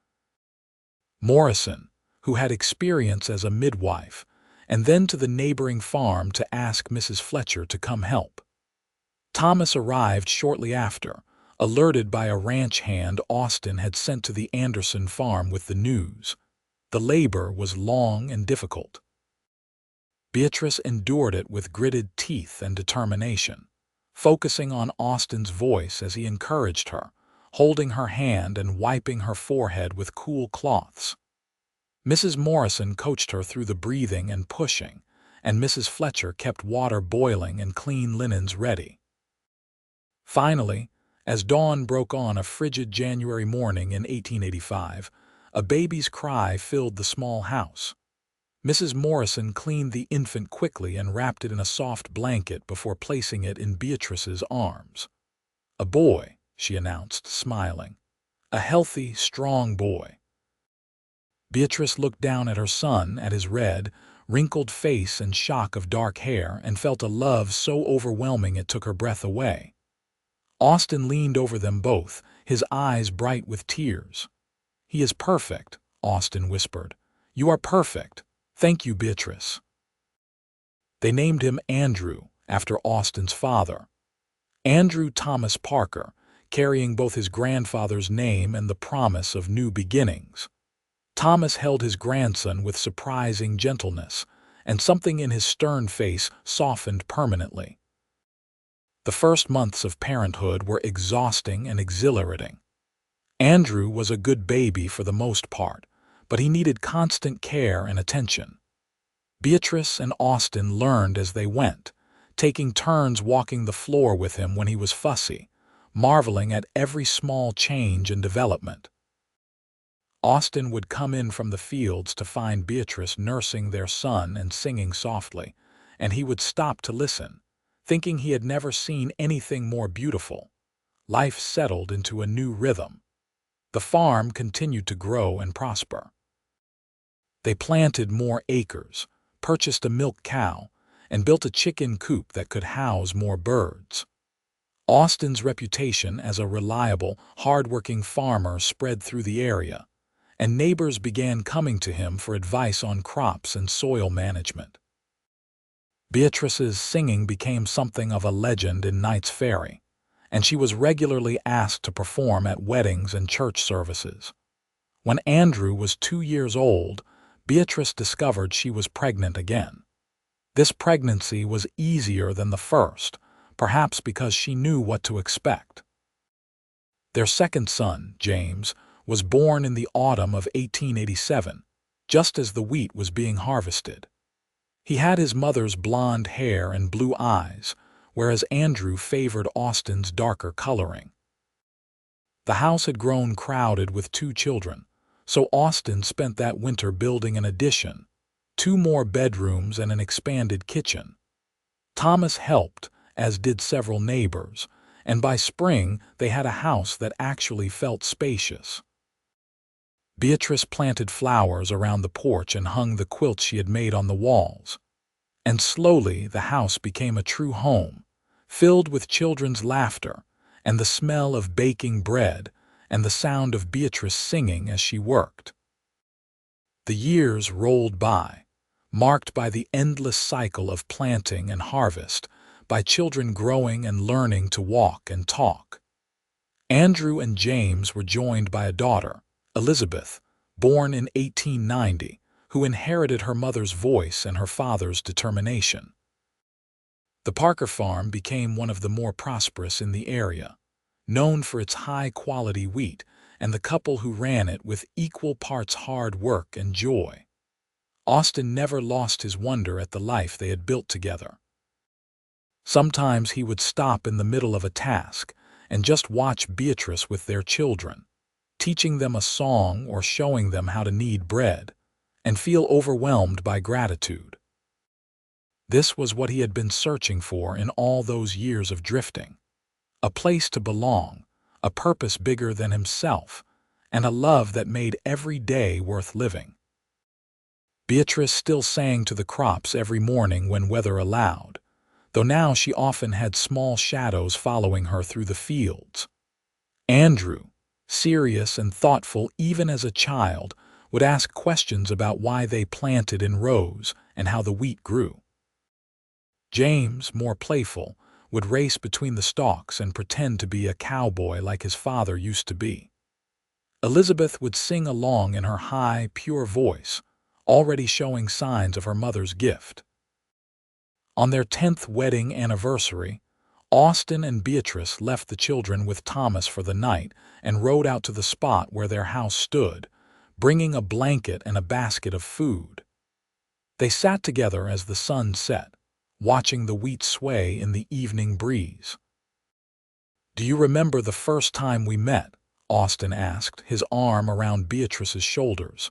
Morrison, who had experience as a midwife, and then to the neighboring farm to ask Mrs. Fletcher to come help. Thomas arrived shortly after, alerted by a ranch hand Austin had sent to the Anderson farm with the news. The labor was long and difficult. Beatrice endured it with gritted teeth and determination, focusing on Austin's voice as he encouraged her, holding her hand and wiping her forehead with cool cloths. Mrs. Morrison coached her through the breathing and pushing, and Mrs. Fletcher kept water boiling and clean linens ready. Finally, as dawn broke on a frigid January morning in 1885, a baby's cry filled the small house. Mrs. Morrison cleaned the infant quickly and wrapped it in a soft blanket before placing it in Beatrice's arms. "A boy," she announced, smiling. "A healthy, strong boy." Beatrice looked down at her son, at his red, wrinkled face and shock of dark hair, and felt a love so overwhelming it took her breath away. Austin leaned over them both, his eyes bright with tears. "He is perfect," Austin whispered. "You are perfect. Thank you, Beatrice." They named him Andrew, after Austin's father. Andrew Thomas Parker, carrying both his grandfather's name and the promise of new beginnings. Thomas held his grandson with surprising gentleness, and something in his stern face softened permanently. The first months of parenthood were exhausting and exhilarating. Andrew was a good baby for the most part, but he needed constant care and attention. Beatrice and Austin learned as they went, taking turns walking the floor with him when he was fussy, marveling at every small change and development. Austin would come in from the fields to find Beatrice nursing their son and singing softly, and he would stop to listen, thinking he had never seen anything more beautiful. Life settled into a new rhythm. The farm continued to grow and prosper. They planted more acres, purchased a milk cow, and built a chicken coop that could house more birds. Austin's reputation as a reliable, hard-working farmer spread through the area, and neighbors began coming to him for advice on crops and soil management. Beatrice's singing became something of a legend in Knight's Ferry, and she was regularly asked to perform at weddings and church services. When Andrew was 2 years old, Beatrice discovered she was pregnant again. This pregnancy was easier than the first, perhaps because she knew what to expect. Their second son, James, was born in the autumn of 1887, just as the wheat was being harvested. He had his mother's blonde hair and blue eyes, whereas Andrew favored Austin's darker coloring. The house had grown crowded with 2 children, so Austin spent that winter building an addition, 2 more bedrooms and an expanded kitchen. Thomas helped, as did several neighbors, and by spring they had a house that actually felt spacious. Beatrice planted flowers around the porch and hung the quilts she had made on the walls. And slowly the house became a true home, filled with children's laughter and the smell of baking bread and the sound of Beatrice singing as she worked. The years rolled by, marked by the endless cycle of planting and harvest, by children growing and learning to walk and talk. Andrew and James were joined by a daughter, Elizabeth, born in 1890, who inherited her mother's voice and her father's determination. The Parker farm became one of the more prosperous in the area, known for its high-quality wheat and the couple who ran it with equal parts hard work and joy. Austin never lost his wonder at the life they had built together. Sometimes he would stop in the middle of a task and just watch Beatrice with their children, teaching them a song or showing them how to knead bread, and feel overwhelmed by gratitude. This was what he had been searching for in all those years of drifting: a place to belong, a purpose bigger than himself, and a love that made every day worth living. Beatrice still sang to the crops every morning when weather allowed, though now she often had small shadows following her through the fields. Andrew, serious and thoughtful even as a child, would ask questions about why they planted in rows and how the wheat grew. James, more playful, would race between the stalks and pretend to be a cowboy like his father used to be. Elizabeth would sing along in her high, pure voice, already showing signs of her mother's gift. On their 10th wedding anniversary, Austin and Beatrice left the children with Thomas for the night and rode out to the spot where their house stood, bringing a blanket and a basket of food. They sat together as the sun set, watching the wheat sway in the evening breeze. "Do you remember the first time we met?" Austin asked, his arm around Beatrice's shoulders.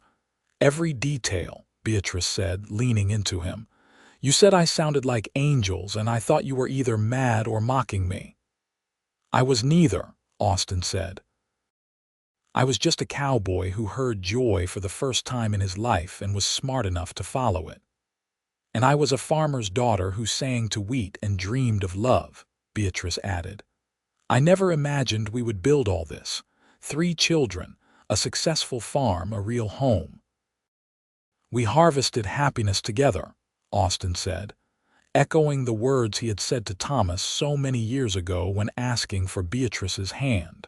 "Every detail," Beatrice said, leaning into him. "You said I sounded like angels, and I thought you were either mad or mocking me." "I was neither," Austin said. "I was just a cowboy who heard joy for the first time in his life and was smart enough to follow it. And I was a farmer's daughter who sang to wheat and dreamed of love," Beatrice added. "I never imagined we would build all this. 3 children, a successful farm, a real home." "We harvested happiness together," Austin said, echoing the words he had said to Thomas so many years ago when asking for Beatrice's hand.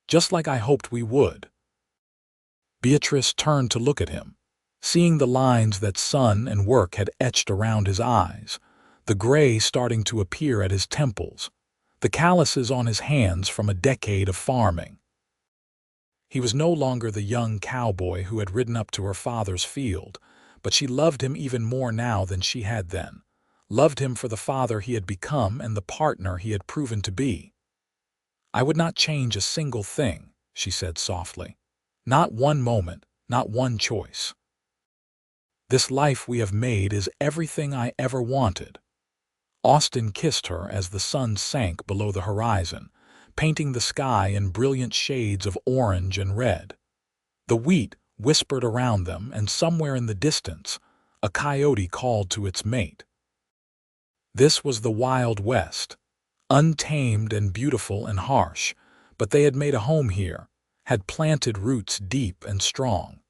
"Just like I hoped we would." Beatrice turned to look at him, seeing the lines that sun and work had etched around his eyes, the gray starting to appear at his temples, the calluses on his hands from a decade of farming. He was no longer the young cowboy who had ridden up to her father's field, but she loved him even more now than she had then, loved him for the father he had become and the partner he had proven to be. "I would not change a single thing," she said softly. "Not one moment, not one choice. This life we have made is everything I ever wanted." Austin kissed her as the sun sank below the horizon, painting the sky in brilliant shades of orange and red. The wheat whispered around them, and somewhere in the distance, a coyote called to its mate. This was the Wild West, untamed and beautiful and harsh, but they had made a home here, had planted roots deep and strong.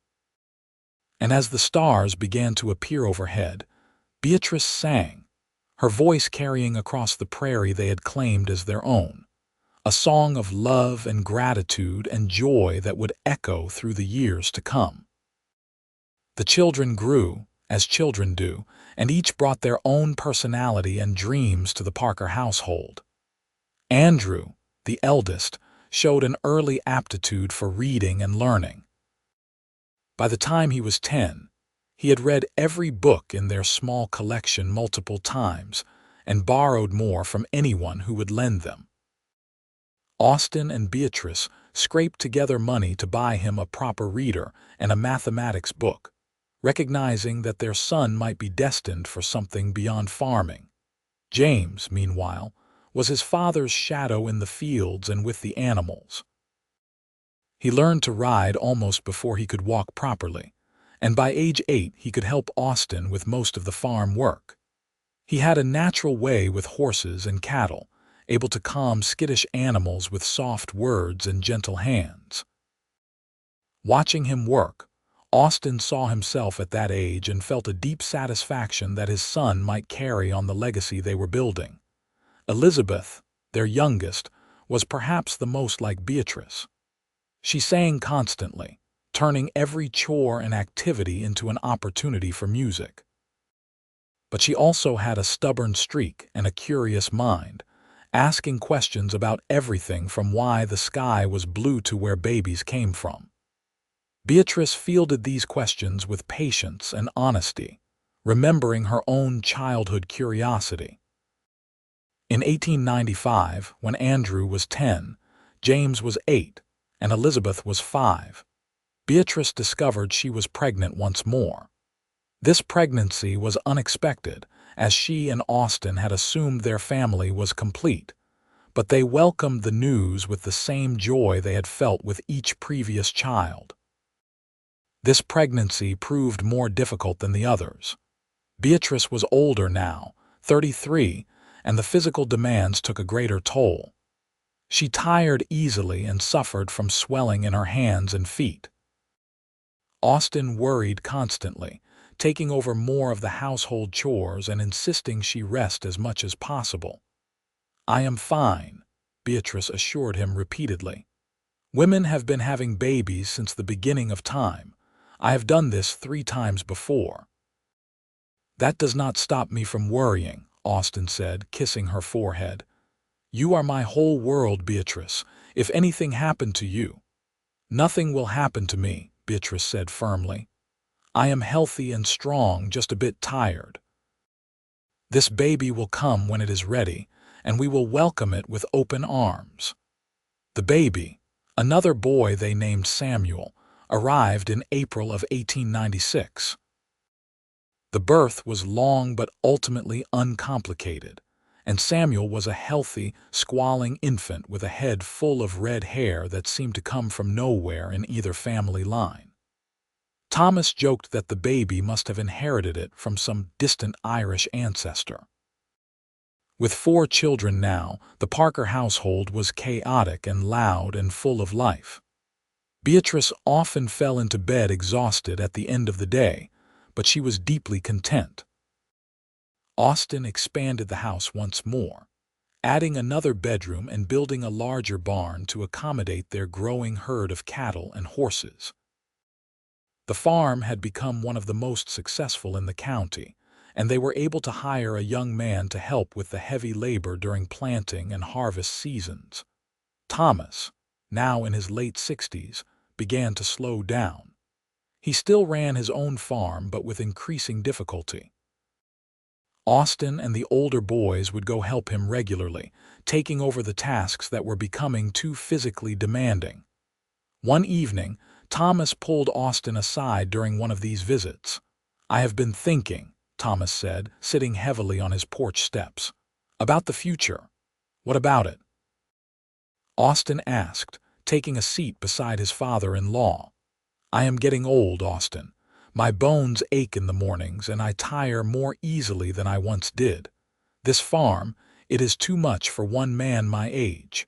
And as the stars began to appear overhead, Beatrice sang, her voice carrying across the prairie they had claimed as their own, a song of love and gratitude and joy that would echo through the years to come. The children grew, as children do, and each brought their own personality and dreams to the Parker household. Andrew, the eldest, showed an early aptitude for reading and learning. By the time he was 10, he had read every book in their small collection multiple times and borrowed more from anyone who would lend them. Austin and Beatrice scraped together money to buy him a proper reader and a mathematics book, recognizing that their son might be destined for something beyond farming. James, meanwhile, was his father's shadow in the fields and with the animals. He learned to ride almost before he could walk properly, and by age 8 he could help Austin with most of the farm work. He had a natural way with horses and cattle, able to calm skittish animals with soft words and gentle hands. Watching him work, Austin saw himself at that age and felt a deep satisfaction that his son might carry on the legacy they were building. Elizabeth, their youngest, was perhaps the most like Beatrice. She sang constantly, turning every chore and activity into an opportunity for music. But she also had a stubborn streak and a curious mind, asking questions about everything from why the sky was blue to where babies came from. Beatrice fielded these questions with patience and honesty, remembering her own childhood curiosity. In 1895, when Andrew was 10, James was 8, and Elizabeth was 5, Beatrice discovered she was pregnant once more. This pregnancy was unexpected, as she and Austin had assumed their family was complete, but they welcomed the news with the same joy they had felt with each previous child. This pregnancy proved more difficult than the others. Beatrice was older now, 33, and the physical demands took a greater toll. She tired easily and suffered from swelling in her hands and feet. Austin worried constantly, taking over more of the household chores and insisting she rest as much as possible. "I am fine," Beatrice assured him repeatedly. "Women have been having babies since the beginning of time. I have done this 3 times before." "That does not stop me from worrying," Austin said, kissing her forehead. "You are my whole world, Beatrice. If anything happened to you—" "Nothing will happen to me," Beatrice said firmly. "I am healthy and strong, just a bit tired. This baby will come when it is ready, and we will welcome it with open arms." The baby, another boy they named Samuel, arrived in April of 1896. The birth was long but ultimately uncomplicated, and Samuel was a healthy, squalling infant with a head full of red hair that seemed to come from nowhere in either family line. Thomas joked that the baby must have inherited it from some distant Irish ancestor. With 4 children now, the Parker household was chaotic and loud and full of life. Beatrice often fell into bed exhausted at the end of the day, but she was deeply content. Austin expanded the house once more, adding another bedroom and building a larger barn to accommodate their growing herd of cattle and horses. The farm had become one of the most successful in the county, and they were able to hire a young man to help with the heavy labor during planting and harvest seasons. Thomas, now in his late 60s, began to slow down. He still ran his own farm, but with increasing difficulty. Austin and the older boys would go help him regularly, taking over the tasks that were becoming too physically demanding. One evening, Thomas pulled Austin aside during one of these visits. "I have been thinking," Thomas said, sitting heavily on his porch steps, "about the future. What about it?" Austin asked, taking a seat beside his father-in-law. "I am getting old, Austin. My bones ache in the mornings, and I tire more easily than I once did. This farm, it is too much for one man my age."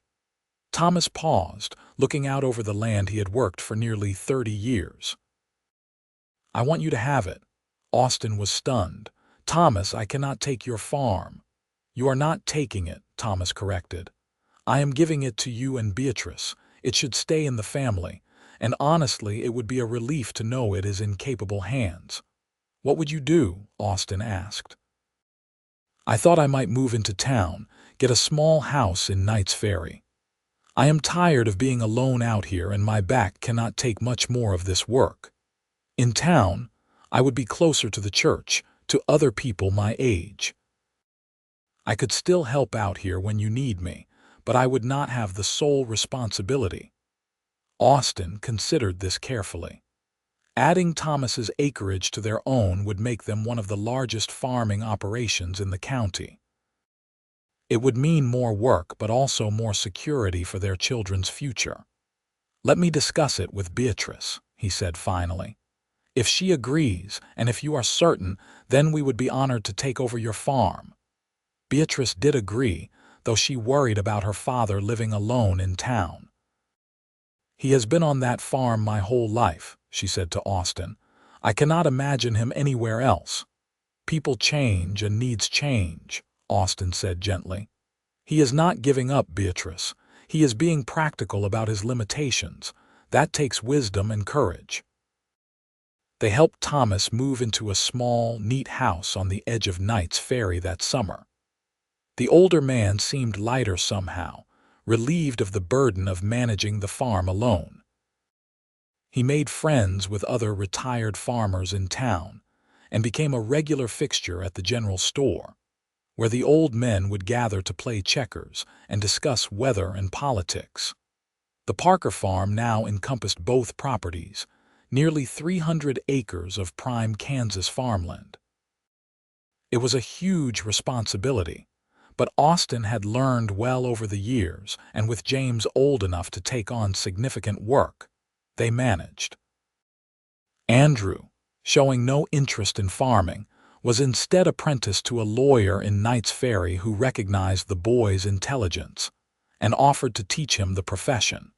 Thomas paused, looking out over the land he had worked for nearly 30 years. "I want you to have it." Austin was stunned. "Thomas, I cannot take your farm." "You are not taking it," Thomas corrected. "I am giving it to you and Beatrice. It should stay in the family, and honestly, it would be a relief to know it is in capable hands." "What would you do?" Austin asked. "I thought I might move into town, get a small house in Knight's Ferry. I am tired of being alone out here, and my back cannot take much more of this work. In town, I would be closer to the church, to other people my age. I could still help out here when you need me, but I would not have the sole responsibility." Austin considered this carefully. Adding Thomas's acreage to their own would make them one of the largest farming operations in the county. It would mean more work, but also more security for their children's future. "Let me discuss it with Beatrice," he said finally. "If she agrees, and if you are certain, then we would be honored to take over your farm." Beatrice did agree, though she worried about her father living alone in town. "He has been on that farm my whole life," she said to Austin. "I cannot imagine him anywhere else." "People change and needs change," Austin said gently. "He is not giving up, Beatrice. He is being practical about his limitations. That takes wisdom and courage." They helped Thomas move into a small, neat house on the edge of Knight's Ferry that summer. The older man seemed lighter somehow, relieved of the burden of managing the farm alone. He made friends with other retired farmers in town and became a regular fixture at the general store, where the old men would gather to play checkers and discuss weather and politics. The Parker farm now encompassed both properties, nearly 300 acres of prime Kansas farmland. It was a huge responsibility, but Austin had learned well over the years, and with James old enough to take on significant work, they managed. Andrew, showing no interest in farming, was instead apprenticed to a lawyer in Knight's Ferry who recognized the boy's intelligence and offered to teach him the profession.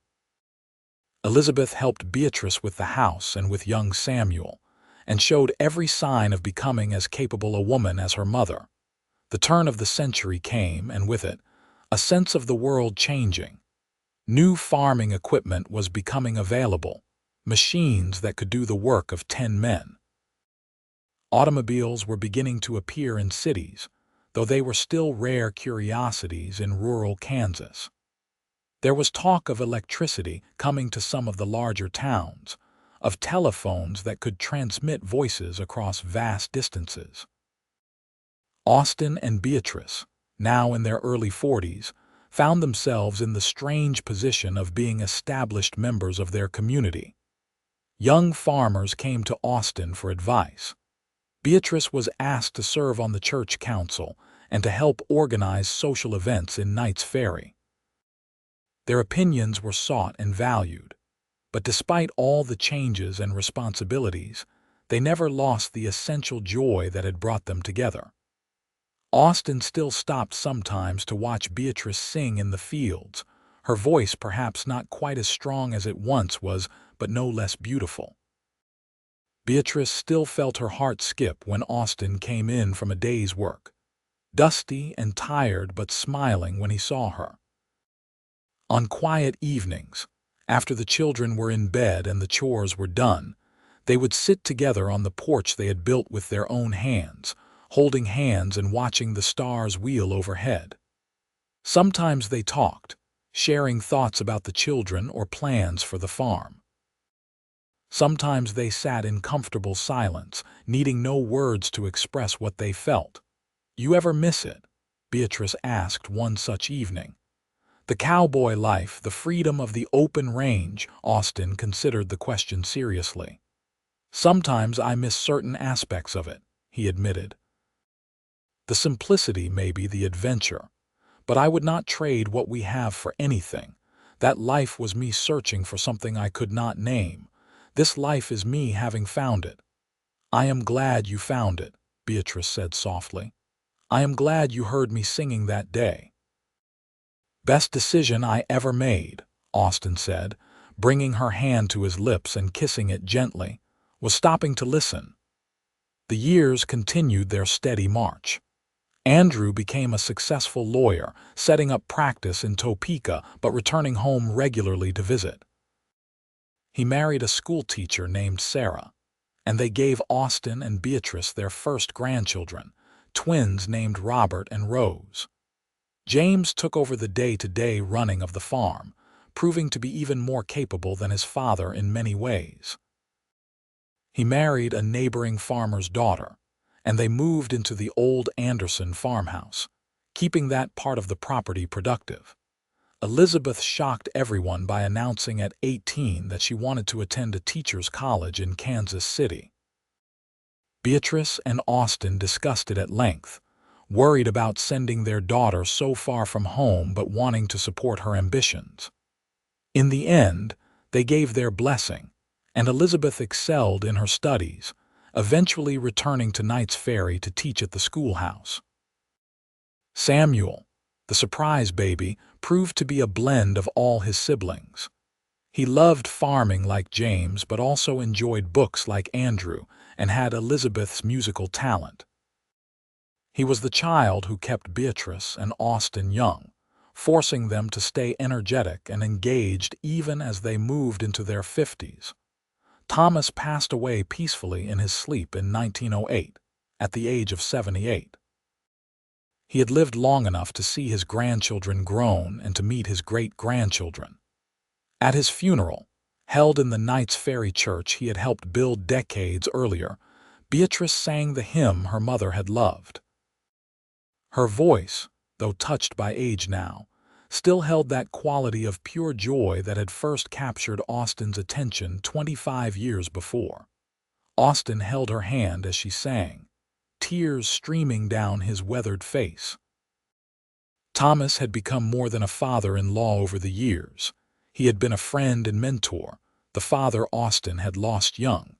Elizabeth helped Beatrice with the house and with young Samuel, and showed every sign of becoming as capable a woman as her mother. The turn of the century came, and with it, a sense of the world changing. New farming equipment was becoming available, machines that could do the work of 10 men. Automobiles were beginning to appear in cities, though they were still rare curiosities in rural Kansas. There was talk of electricity coming to some of the larger towns, of telephones that could transmit voices across vast distances. Austin and Beatrice, now in their early 40s, found themselves in the strange position of being established members of their community. Young farmers came to Austin for advice. Beatrice was asked to serve on the church council and to help organize social events in Knight's Ferry. Their opinions were sought and valued, but despite all the changes and responsibilities, they never lost the essential joy that had brought them together. Austin still stopped sometimes to watch Beatrice sing in the fields, her voice perhaps not quite as strong as it once was, but no less beautiful. Beatrice still felt her heart skip when Austin came in from a day's work, dusty and tired but smiling when he saw her. On quiet evenings, after the children were in bed and the chores were done, they would sit together on the porch they had built with their own hands, holding hands and watching the stars wheel overhead. Sometimes they talked, sharing thoughts about the children or plans for the farm. Sometimes they sat in comfortable silence, needing no words to express what they felt. "You ever miss it?" Beatrice asked one such evening. "The cowboy life, the freedom of the open range." Austin considered the question seriously. "Sometimes I miss certain aspects of it," he admitted. "The simplicity, maybe the adventure. But I would not trade what we have for anything. That life was me searching for something I could not name. This life is me having found it." "I am glad you found it," Beatrice said softly. "I am glad you heard me singing that day." "Best decision I ever made," Austin said, bringing her hand to his lips and kissing it gently, was stopping to listen. The years continued their steady march. Andrew became a successful lawyer, setting up practice in Topeka but returning home regularly to visit. He married a schoolteacher named Sarah, and they gave Austin and Beatrice their first grandchildren, twins named Robert and Rose. James took over the day-to-day running of the farm, proving to be even more capable than his father in many ways. He married a neighboring farmer's daughter, and they moved into the old Anderson farmhouse, keeping that part of the property productive. Elizabeth shocked everyone by announcing at 18 that she wanted to attend a teacher's college in Kansas City. Beatrice and Austin discussed it at length, worried about sending their daughter so far from home but wanting to support her ambitions. In the end, They gave their blessing, and Elizabeth excelled in her studies, eventually returning to Knight's Ferry to teach at the schoolhouse. Samuel, the surprise baby, proved to be a blend of all his siblings. He loved farming like James, but also enjoyed books like Andrew and had Elizabeth's musical talent. He was the child who kept Beatrice and Austin young, forcing them to stay energetic and engaged even as they moved into their 50s. Thomas passed away peacefully in his sleep in 1908, at the age of 78. He had lived long enough to see his grandchildren grown and to meet his great-grandchildren. At his funeral, held in the Knight's Ferry church he had helped build decades earlier, Beatrice sang the hymn her mother had loved. Her voice, though touched by age now, still held that quality of pure joy that had first captured Austin's attention 25 years before. Austin held her hand as she sang, tears streaming down his weathered face. Thomas had become more than a father-in-law over the years. He had been a friend and mentor, the father Austin had lost young.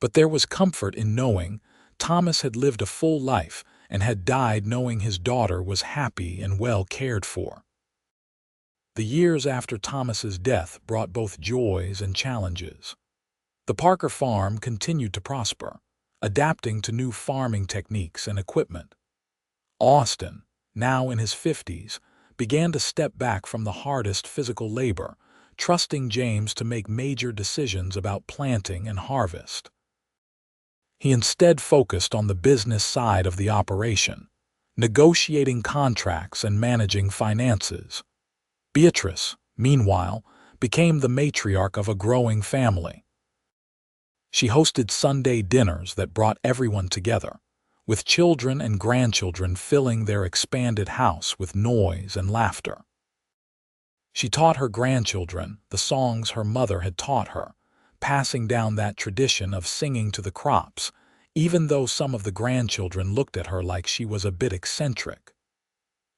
But there was comfort in knowing Thomas had lived a full life and had died knowing his daughter was happy and well cared for. The years after Thomas's death brought both joys and challenges. The Parker farm continued to prosper, adapting to new farming techniques and equipment. Austin, now in his 50s, began to step back from the hardest physical labor, trusting James to make major decisions about planting and harvest. He instead focused on the business side of the operation, negotiating contracts and managing finances. Beatrice, meanwhile, became the matriarch of a growing family. She hosted Sunday dinners that brought everyone together, with children and grandchildren filling their expanded house with noise and laughter. She taught her grandchildren the songs her mother had taught her, passing down that tradition of singing to the crops, even though some of the grandchildren looked at her like she was a bit eccentric.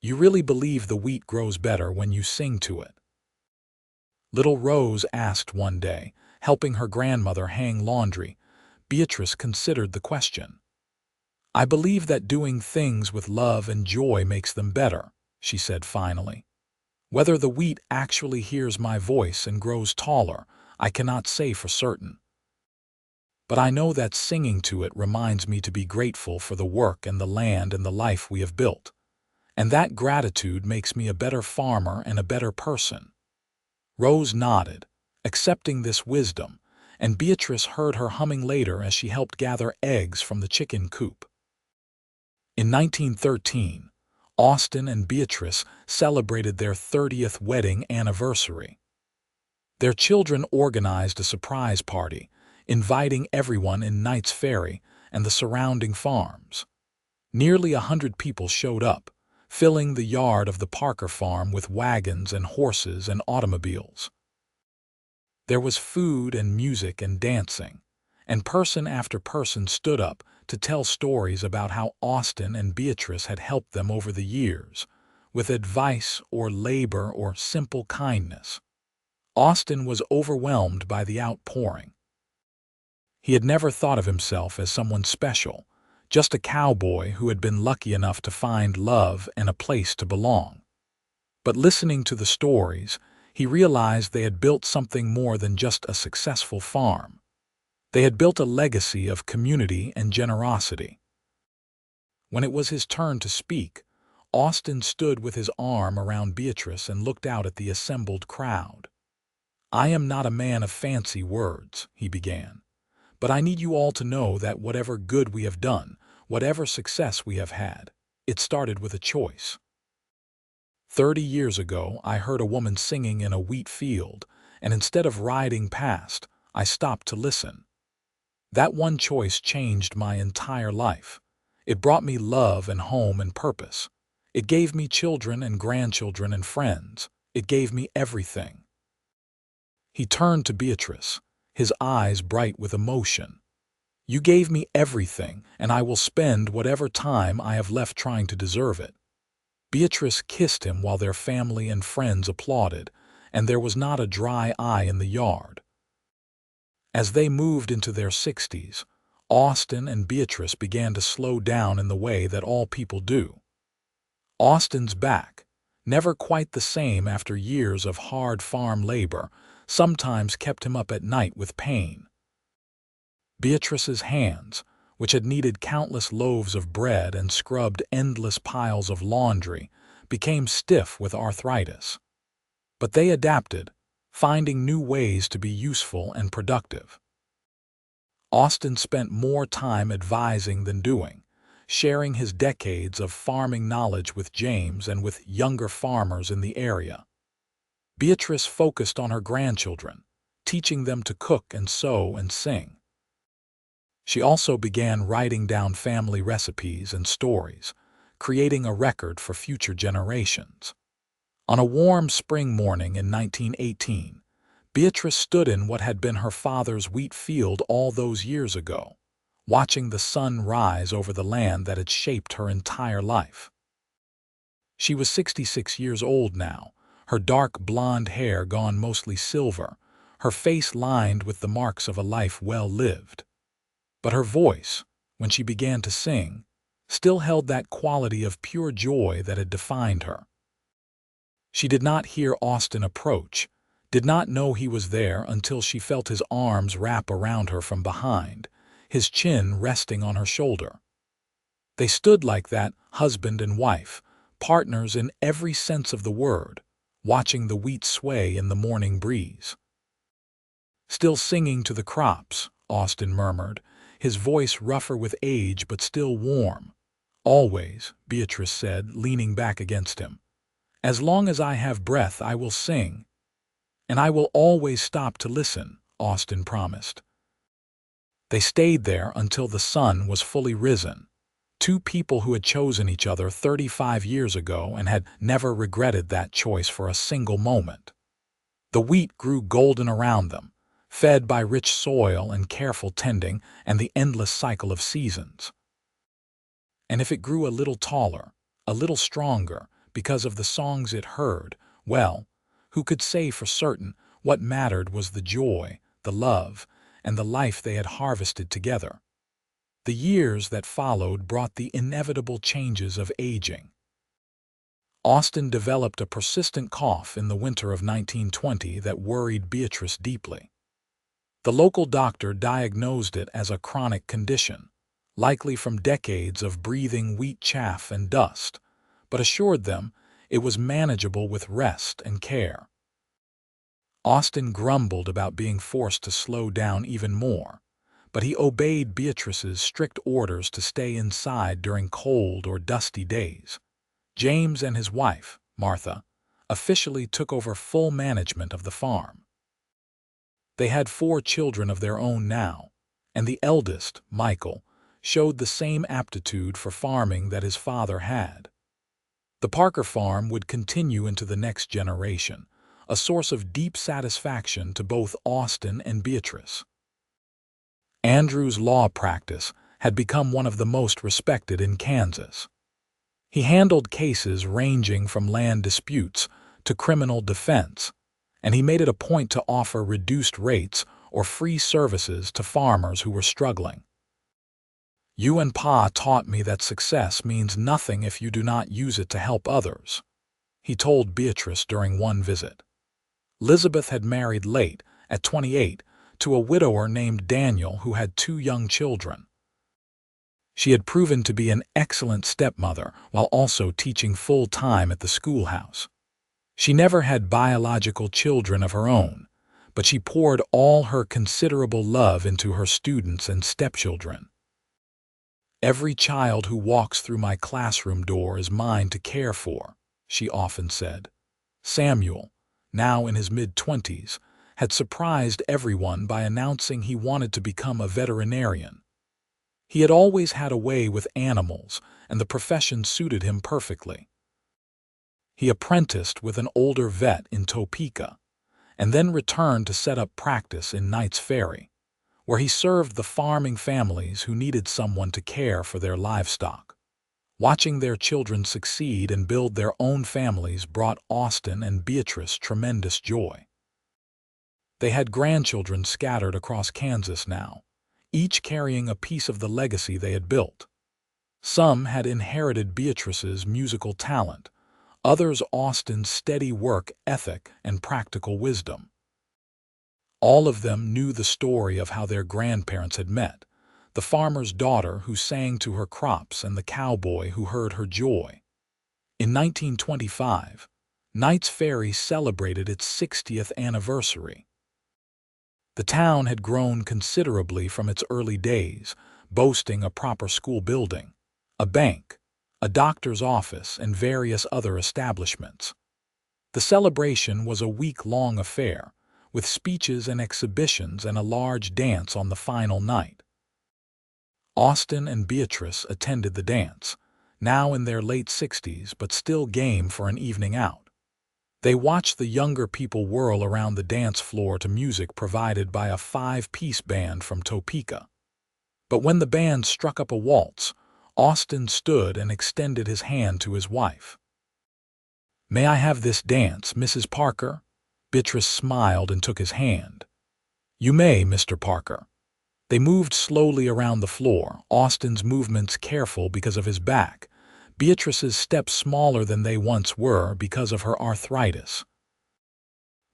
"You really believe the wheat grows better when you sing to it?" Little Rose asked one day, helping her grandmother hang laundry. Beatrice considered the question. "I believe that doing things with love and joy makes them better," she said finally. "Whether the wheat actually hears my voice and grows taller, I cannot say for certain. But I know that singing to it reminds me to be grateful for the work and the land and the life we have built. And that gratitude makes me a better farmer and a better person." Rose nodded, accepting this wisdom, and Beatrice heard her humming later as she helped gather eggs from the chicken coop. In 1913, Austin and Beatrice celebrated their 30th wedding anniversary. Their children organized a surprise party, inviting everyone in Knight's Ferry and the surrounding farms. Nearly 100 people showed up, filling the yard of the Parker farm with wagons and horses and automobiles. There was food and music and dancing, and person after person stood up to tell stories about how Austin and Beatrice had helped them over the years, with advice or labor or simple kindness. Austin was overwhelmed by the outpouring. He had never thought of himself as someone special, just a cowboy who had been lucky enough to find love and a place to belong. But listening to the stories, he realized they had built something more than just a successful farm. They had built a legacy of community and generosity. When it was his turn to speak, Austin stood with his arm around Beatrice and looked out at the assembled crowd. "I am not a man of fancy words," he began, "but I need you all to know that whatever good we have done, whatever success we have had, it started with a choice. 30 years ago, I heard a woman singing in a wheat field, and instead of riding past, I stopped to listen. That one choice changed my entire life. It brought me love and home and purpose. It gave me children and grandchildren and friends. It gave me everything." He turned to Beatrice, his eyes bright with emotion. "You gave me everything, and I will spend whatever time I have left trying to deserve it." Beatrice kissed him while their family and friends applauded, and there was not a dry eye in the yard. As they moved into their 60s, Austin and Beatrice began to slow down in the way that all people do. Austin's back, never quite the same after years of hard farm labor, sometimes kept him up at night with pain. Beatrice's hands, which had kneaded countless loaves of bread and scrubbed endless piles of laundry, became stiff with arthritis. But they adapted, finding new ways to be useful and productive. Austin spent more time advising than doing, sharing his decades of farming knowledge with James and with younger farmers in the area. Beatrice focused on her grandchildren, teaching them to cook and sew and sing. She also began writing down family recipes and stories, creating a record for future generations. On a warm spring morning in 1918, Beatrice stood in what had been her father's wheat field all those years ago, watching the sun rise over the land that had shaped her entire life. She was 66 years old now, her dark blonde hair gone mostly silver, her face lined with the marks of a life well lived. But her voice, when she began to sing, still held that quality of pure joy that had defined her. She did not hear Austin approach, did not know he was there until she felt his arms wrap around her from behind, his chin resting on her shoulder. They stood like that, husband and wife, partners in every sense of the word, watching the wheat sway in the morning breeze. "Still singing to the crops," Austin murmured, his voice rougher with age but still warm. "Always," Beatrice said, leaning back against him. "As long as I have breath, I will sing." "And I will always stop to listen," Austin promised. They stayed there until the sun was fully risen. Two people who had chosen each other 35 years ago and had never regretted that choice for a single moment. The wheat grew golden around them, fed by rich soil and careful tending and the endless cycle of seasons. And if it grew a little taller, a little stronger, because of the songs it heard, well, who could say for certain? What mattered was the joy, the love, and the life they had harvested together. The years that followed brought the inevitable changes of aging. Austin developed a persistent cough in the winter of 1920 that worried Beatrice deeply. The local doctor diagnosed it as a chronic condition, likely from decades of breathing wheat chaff and dust, but assured them it was manageable with rest and care. Austin grumbled about being forced to slow down even more, but he obeyed Beatrice's strict orders to stay inside during cold or dusty days. James and his wife, Martha, officially took over full management of the farm. They had 4 children of their own now, and the eldest, Michael, showed the same aptitude for farming that his father had. The Parker farm would continue into the next generation, a source of deep satisfaction to both Austin and Beatrice. Andrew's law practice had become one of the most respected in Kansas. He handled cases ranging from land disputes to criminal defense, and he made it a point to offer reduced rates or free services to farmers who were struggling. "You and Pa taught me that success means nothing if you do not use it to help others," he told Beatrice during one visit. Elizabeth had married late, at 28, to a widower named Daniel who had 2 young children. She had proven to be an excellent stepmother while also teaching full-time at the schoolhouse. She never had biological children of her own, but she poured all her considerable love into her students and stepchildren. "Every child who walks through my classroom door is mine to care for," she often said. Samuel, now in his mid-20s, had surprised everyone by announcing he wanted to become a veterinarian. He had always had a way with animals, and the profession suited him perfectly. He apprenticed with an older vet in Topeka, and then returned to set up practice in Knights Ferry, where he served the farming families who needed someone to care for their livestock. Watching their children succeed and build their own families brought Austin and Beatrice tremendous joy. They had grandchildren scattered across Kansas now, each carrying a piece of the legacy they had built. Some had inherited Beatrice's musical talent, others Austin's steady work ethic and practical wisdom. All of them knew the story of how their grandparents had met, the farmer's daughter who sang to her crops and the cowboy who heard her joy. In 1925, Knight's Ferry celebrated its 60th anniversary. The town had grown considerably from its early days, boasting a proper school building, a bank, a doctor's office, and various other establishments. The celebration was a week-long affair, with speeches and exhibitions and a large dance on the final night. Austin and Beatrice attended the dance, now in their late 60s but still game for an evening out. They watched the younger people whirl around the dance floor to music provided by a 5-piece band from Topeka. But when the band struck up a waltz, Austin stood and extended his hand to his wife. "May I have this dance, Mrs. Parker?" Beatrice smiled and took his hand. "You may, Mr. Parker." They moved slowly around the floor, Austin's movements careful because of his back, Beatrice's steps smaller than they once were because of her arthritis.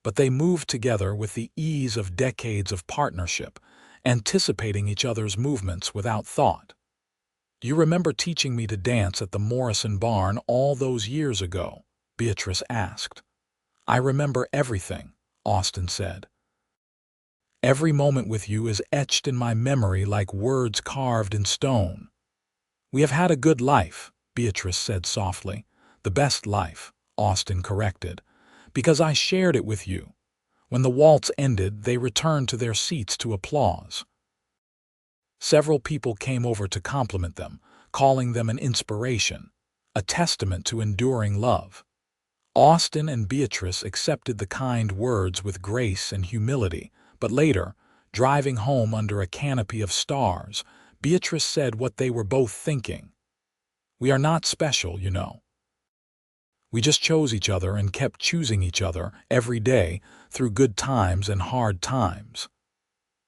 But they moved together with the ease of decades of partnership, anticipating each other's movements without thought. "Do you remember teaching me to dance at the Morrison barn all those years ago?" Beatrice asked. "I remember everything," Austin said. "Every moment with you is etched in my memory like words carved in stone." "We have had a good life," Beatrice said softly. "The best life," Austin corrected, "because I shared it with you." When the waltz ended, they returned to their seats to applause. Several people came over to compliment them, calling them an inspiration, a testament to enduring love. Austin and Beatrice accepted the kind words with grace and humility, but later, driving home under a canopy of stars, Beatrice said what they were both thinking. "We are not special, you know. We just chose each other and kept choosing each other every day through good times and hard times."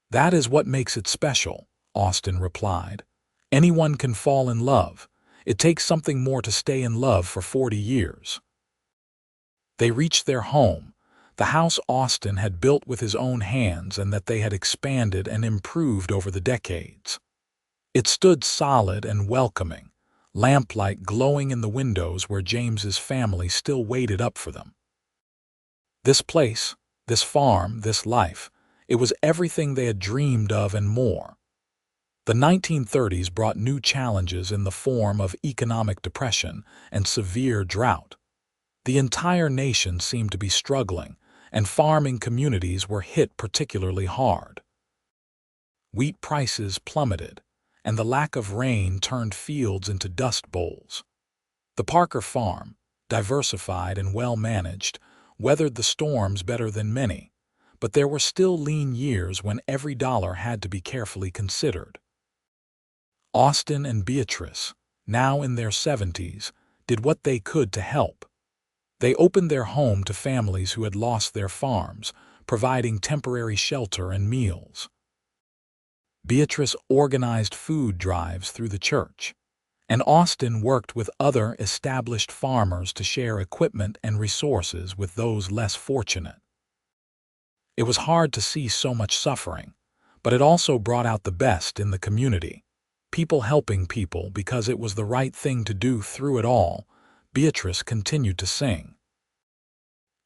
"That is what makes it special," Austin replied. "Anyone can fall in love. It takes something more to stay in love for 40 years. They reached their home, the house Austin had built with his own hands and that they had expanded and improved over the decades. It stood solid and welcoming, lamplight glowing in the windows where James's family still waited up for them. This place, this farm, this life, it was everything they had dreamed of and more. The 1930s brought new challenges in the form of economic depression and severe drought. The entire nation seemed to be struggling, and farming communities were hit particularly hard. Wheat prices plummeted, and the lack of rain turned fields into dust bowls. The Parker farm, diversified and well-managed, weathered the storms better than many, but there were still lean years when every dollar had to be carefully considered. Austin and Beatrice, now in their 70s, did what they could to help. They opened their home to families who had lost their farms, providing temporary shelter and meals. Beatrice organized food drives through the church, and Austin worked with other established farmers to share equipment and resources with those less fortunate. It was hard to see so much suffering, but it also brought out the best in the community, people helping people because it was the right thing to do through it all. Beatrice continued to sing.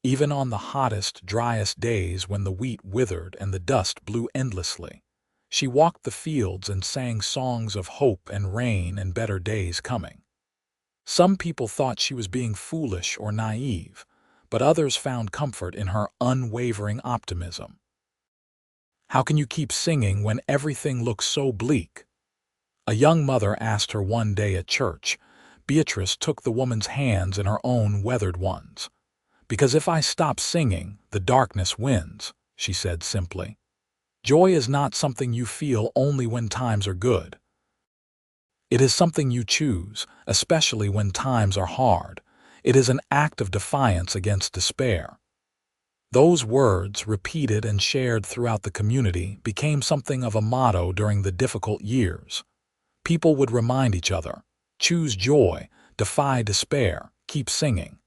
Even on the hottest, driest days when the wheat withered and the dust blew endlessly, she walked the fields and sang songs of hope and rain and better days coming. Some people thought she was being foolish or naive, but others found comfort in her unwavering optimism. "How can you keep singing when everything looks so bleak?" a young mother asked her one day at church. Beatrice took the woman's hands in her own weathered ones. "Because if I stop singing, the darkness wins," she said simply. "Joy is not something you feel only when times are good. It is something you choose, especially when times are hard. It is an act of defiance against despair. Those words, repeated and shared throughout the community, became something of a motto during the difficult years. People would remind each other, choose joy, defy despair, keep singing.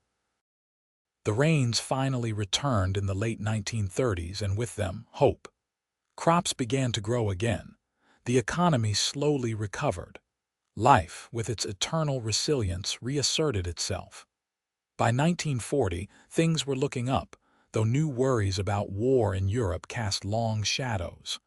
The rains finally returned in the late 1930s, and with them, hope. Crops began to grow again. The economy slowly recovered. Life, with its eternal resilience, reasserted itself. By 1940, things were looking up, though new worries about war in Europe cast long shadows.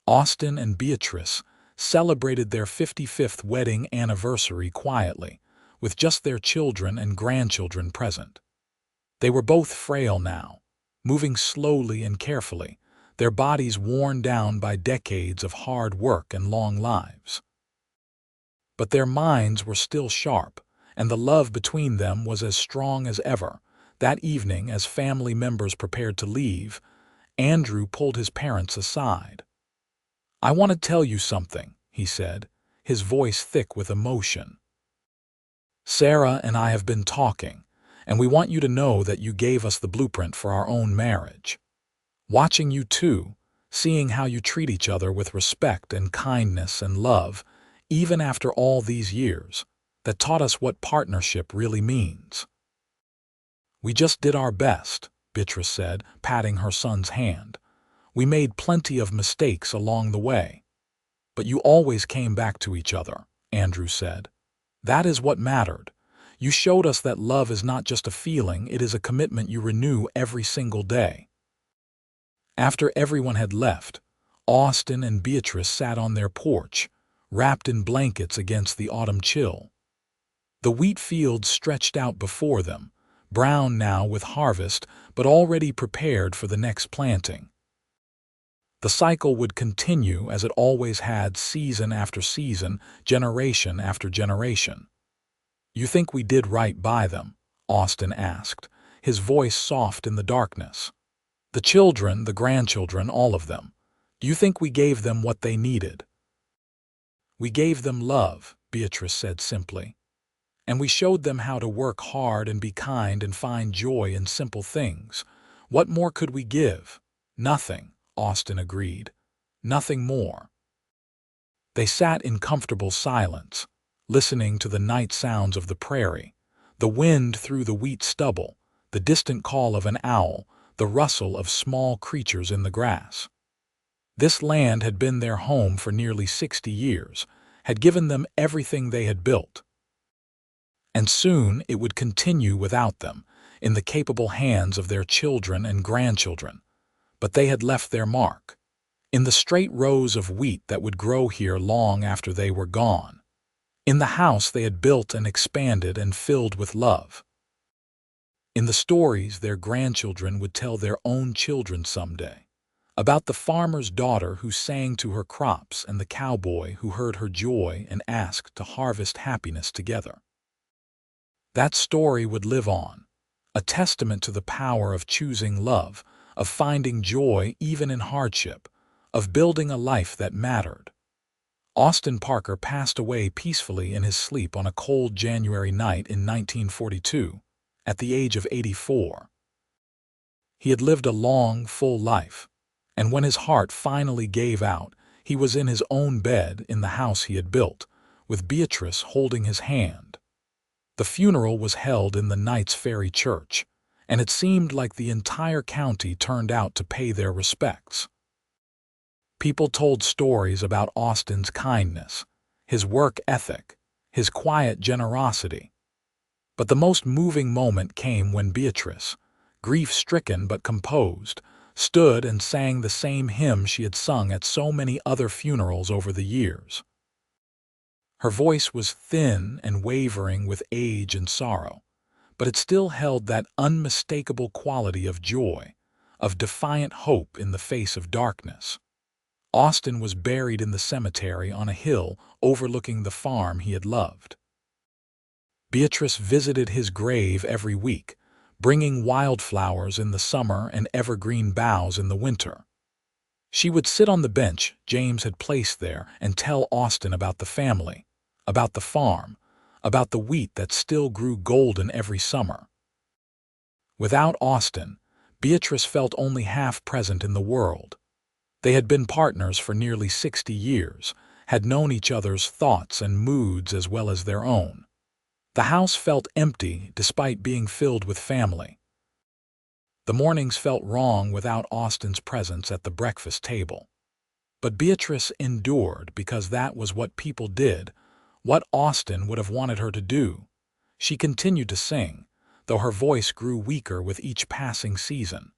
Austin and Beatrice celebrated their 55th wedding anniversary quietly, with just their children and grandchildren present. They were both frail now, moving slowly and carefully, their bodies worn down by decades of hard work and long lives. But their minds were still sharp, and the love between them was as strong as ever. That evening, as family members prepared to leave, Andrew pulled his parents aside. "I want to tell you something," he said, his voice thick with emotion. "Sarah and I have been talking, and we want you to know that you gave us the blueprint for our own marriage. Watching you two, seeing how you treat each other with respect and kindness and love, even after all these years, that taught us what partnership really means." "We just did our best," Beatrice said, patting her son's hand. "We made plenty of mistakes along the way. But you always came back to each other," Andrew said. "That is what mattered. You showed us that love is not just a feeling, it is a commitment you renew every single day." After everyone had left, Austin and Beatrice sat on their porch, wrapped in blankets against the autumn chill. The wheat fields stretched out before them, brown now with harvest, but already prepared for the next planting. The cycle would continue as it always had, season after season, generation after generation. "You think we did right by them?" Austin asked, his voice soft in the darkness. "The children, the grandchildren, all of them. Do you think we gave them what they needed?" "We gave them love," Beatrice said simply. "And we showed them how to work hard and be kind and find joy in simple things. What more could we give?" "Nothing," Austin agreed. "Nothing more." They sat in comfortable silence, listening to the night sounds of the prairie, the wind through the wheat stubble, the distant call of an owl, the rustle of small creatures in the grass. This land had been their home for nearly 60 years, had given them everything they had built. And soon it would continue without them, in the capable hands of their children and grandchildren. But they had left their mark, in the straight rows of wheat that would grow here long after they were gone, in the house they had built and expanded and filled with love, in the stories their grandchildren would tell their own children someday, about the farmer's daughter who sang to her crops and the cowboy who heard her joy and asked to harvest happiness together. That story would live on, a testament to the power of choosing love, of finding joy even in hardship, of building a life that mattered. Austin Parker passed away peacefully in his sleep on a cold January night in 1942, at the age of 84. He had lived a long, full life, and when his heart finally gave out, he was in his own bed in the house he had built, with Beatrice holding his hand. The funeral was held in the Knights Ferry Church, and it seemed like the entire county turned out to pay their respects. People told stories about Austin's kindness, his work ethic, his quiet generosity. But the most moving moment came when Beatrice, grief-stricken but composed, stood and sang the same hymn she had sung at so many other funerals over the years. Her voice was thin and wavering with age and sorrow, but it still held that unmistakable quality of joy, of defiant hope in the face of darkness. Austin was buried in the cemetery on a hill overlooking the farm he had loved. Beatrice visited his grave every week, bringing wildflowers in the summer and evergreen boughs in the winter. She would sit on the bench James had placed there and tell Austin about the family, about the farm, about the wheat that still grew golden every summer. Without Austin, Beatrice felt only half present in the world. They had been partners for nearly 60 years, had known each other's thoughts and moods as well as their own. The house felt empty despite being filled with family. The mornings felt wrong without Austin's presence at the breakfast table. But Beatrice endured because that was what people did, what Austin would have wanted her to do. She continued to sing, though her voice grew weaker with each passing season.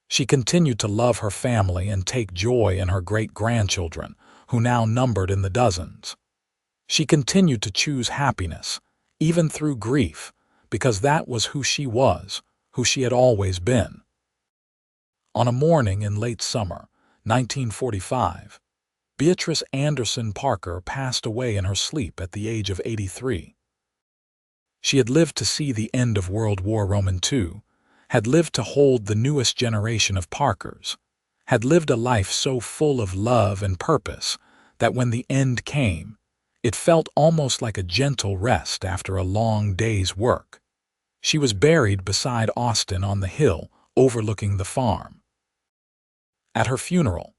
She continued to love her family and take joy in her great-grandchildren, who now numbered in the dozens. She continued to choose happiness, even through grief, because that was who she was, who she had always been. On a morning in late summer, 1945, Beatrice Anderson Parker passed away in her sleep at the age of 83. She had lived to see the end of World War II, had lived to hold the newest generation of Parkers, had lived a life so full of love and purpose that when the end came, it felt almost like a gentle rest after a long day's work. She was buried beside Austin on the hill overlooking the farm. At her funeral,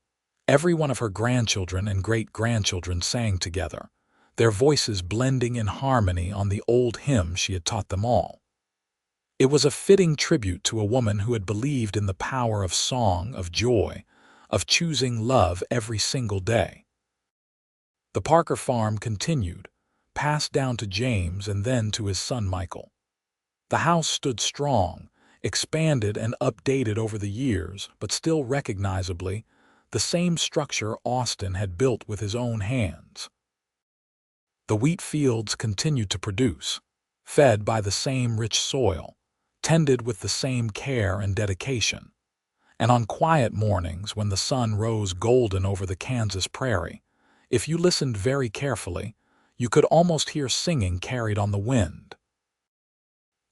every one of her grandchildren and great-grandchildren sang together, their voices blending in harmony on the old hymn she had taught them all. It was a fitting tribute to a woman who had believed in the power of song, of joy, of choosing love every single day. The Parker farm continued, passed down to James and then to his son Michael. The house stood strong, expanded and updated over the years, but still recognizably the same structure Austin had built with his own hands. The wheat fields continued to produce, fed by the same rich soil, tended with the same care and dedication. And on quiet mornings when the sun rose golden over the Kansas prairie, if you listened very carefully, you could almost hear singing carried on the wind.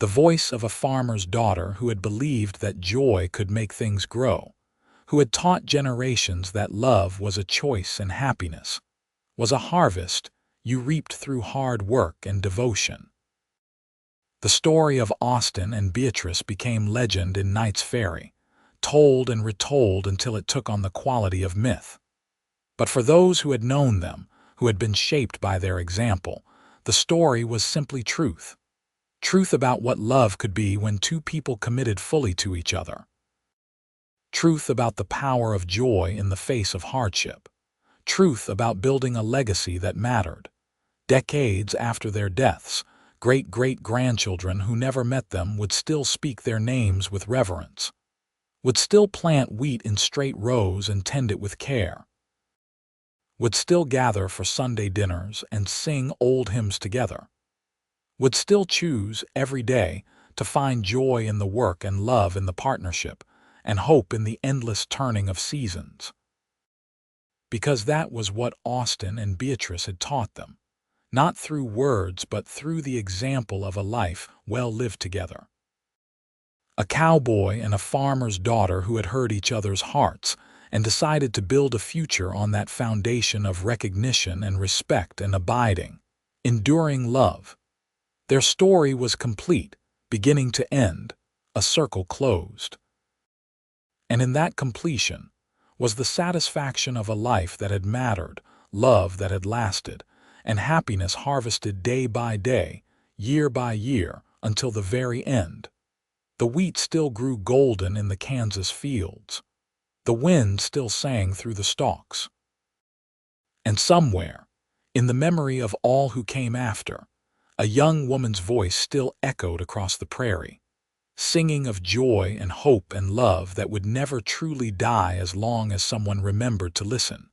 The voice of a farmer's daughter who had believed that joy could make things grow, who had taught generations that love was a choice and happiness, was a harvest you reaped through hard work and devotion. The story of Austin and Beatrice became legend in Knight's Ferry, told and retold until it took on the quality of myth. But for those who had known them, who had been shaped by their example, the story was simply truth. Truth about what love could be when two people committed fully to each other. Truth about the power of joy in the face of hardship. Truth about building a legacy that mattered. Decades after their deaths, great-great-grandchildren who never met them would still speak their names with reverence, would still plant wheat in straight rows and tend it with care, would still gather for Sunday dinners and sing old hymns together, would still choose every day to find joy in the work and love in the partnership and hope in the endless turning of seasons. Because that was what Austin and Beatrice had taught them, not through words but through the example of a life well lived together. A cowboy and a farmer's daughter who had heard each other's hearts and decided to build a future on that foundation of recognition and respect and abiding, enduring love. Their story was complete, beginning to end, a circle closed. And in that completion was the satisfaction of a life that had mattered, love that had lasted, and happiness harvested day by day, year by year, until the very end. The wheat still grew golden in the Kansas fields. The wind still sang through the stalks. And somewhere, in the memory of all who came after, a young woman's voice still echoed across the prairie, singing of joy and hope and love that would never truly die as long as someone remembered to listen.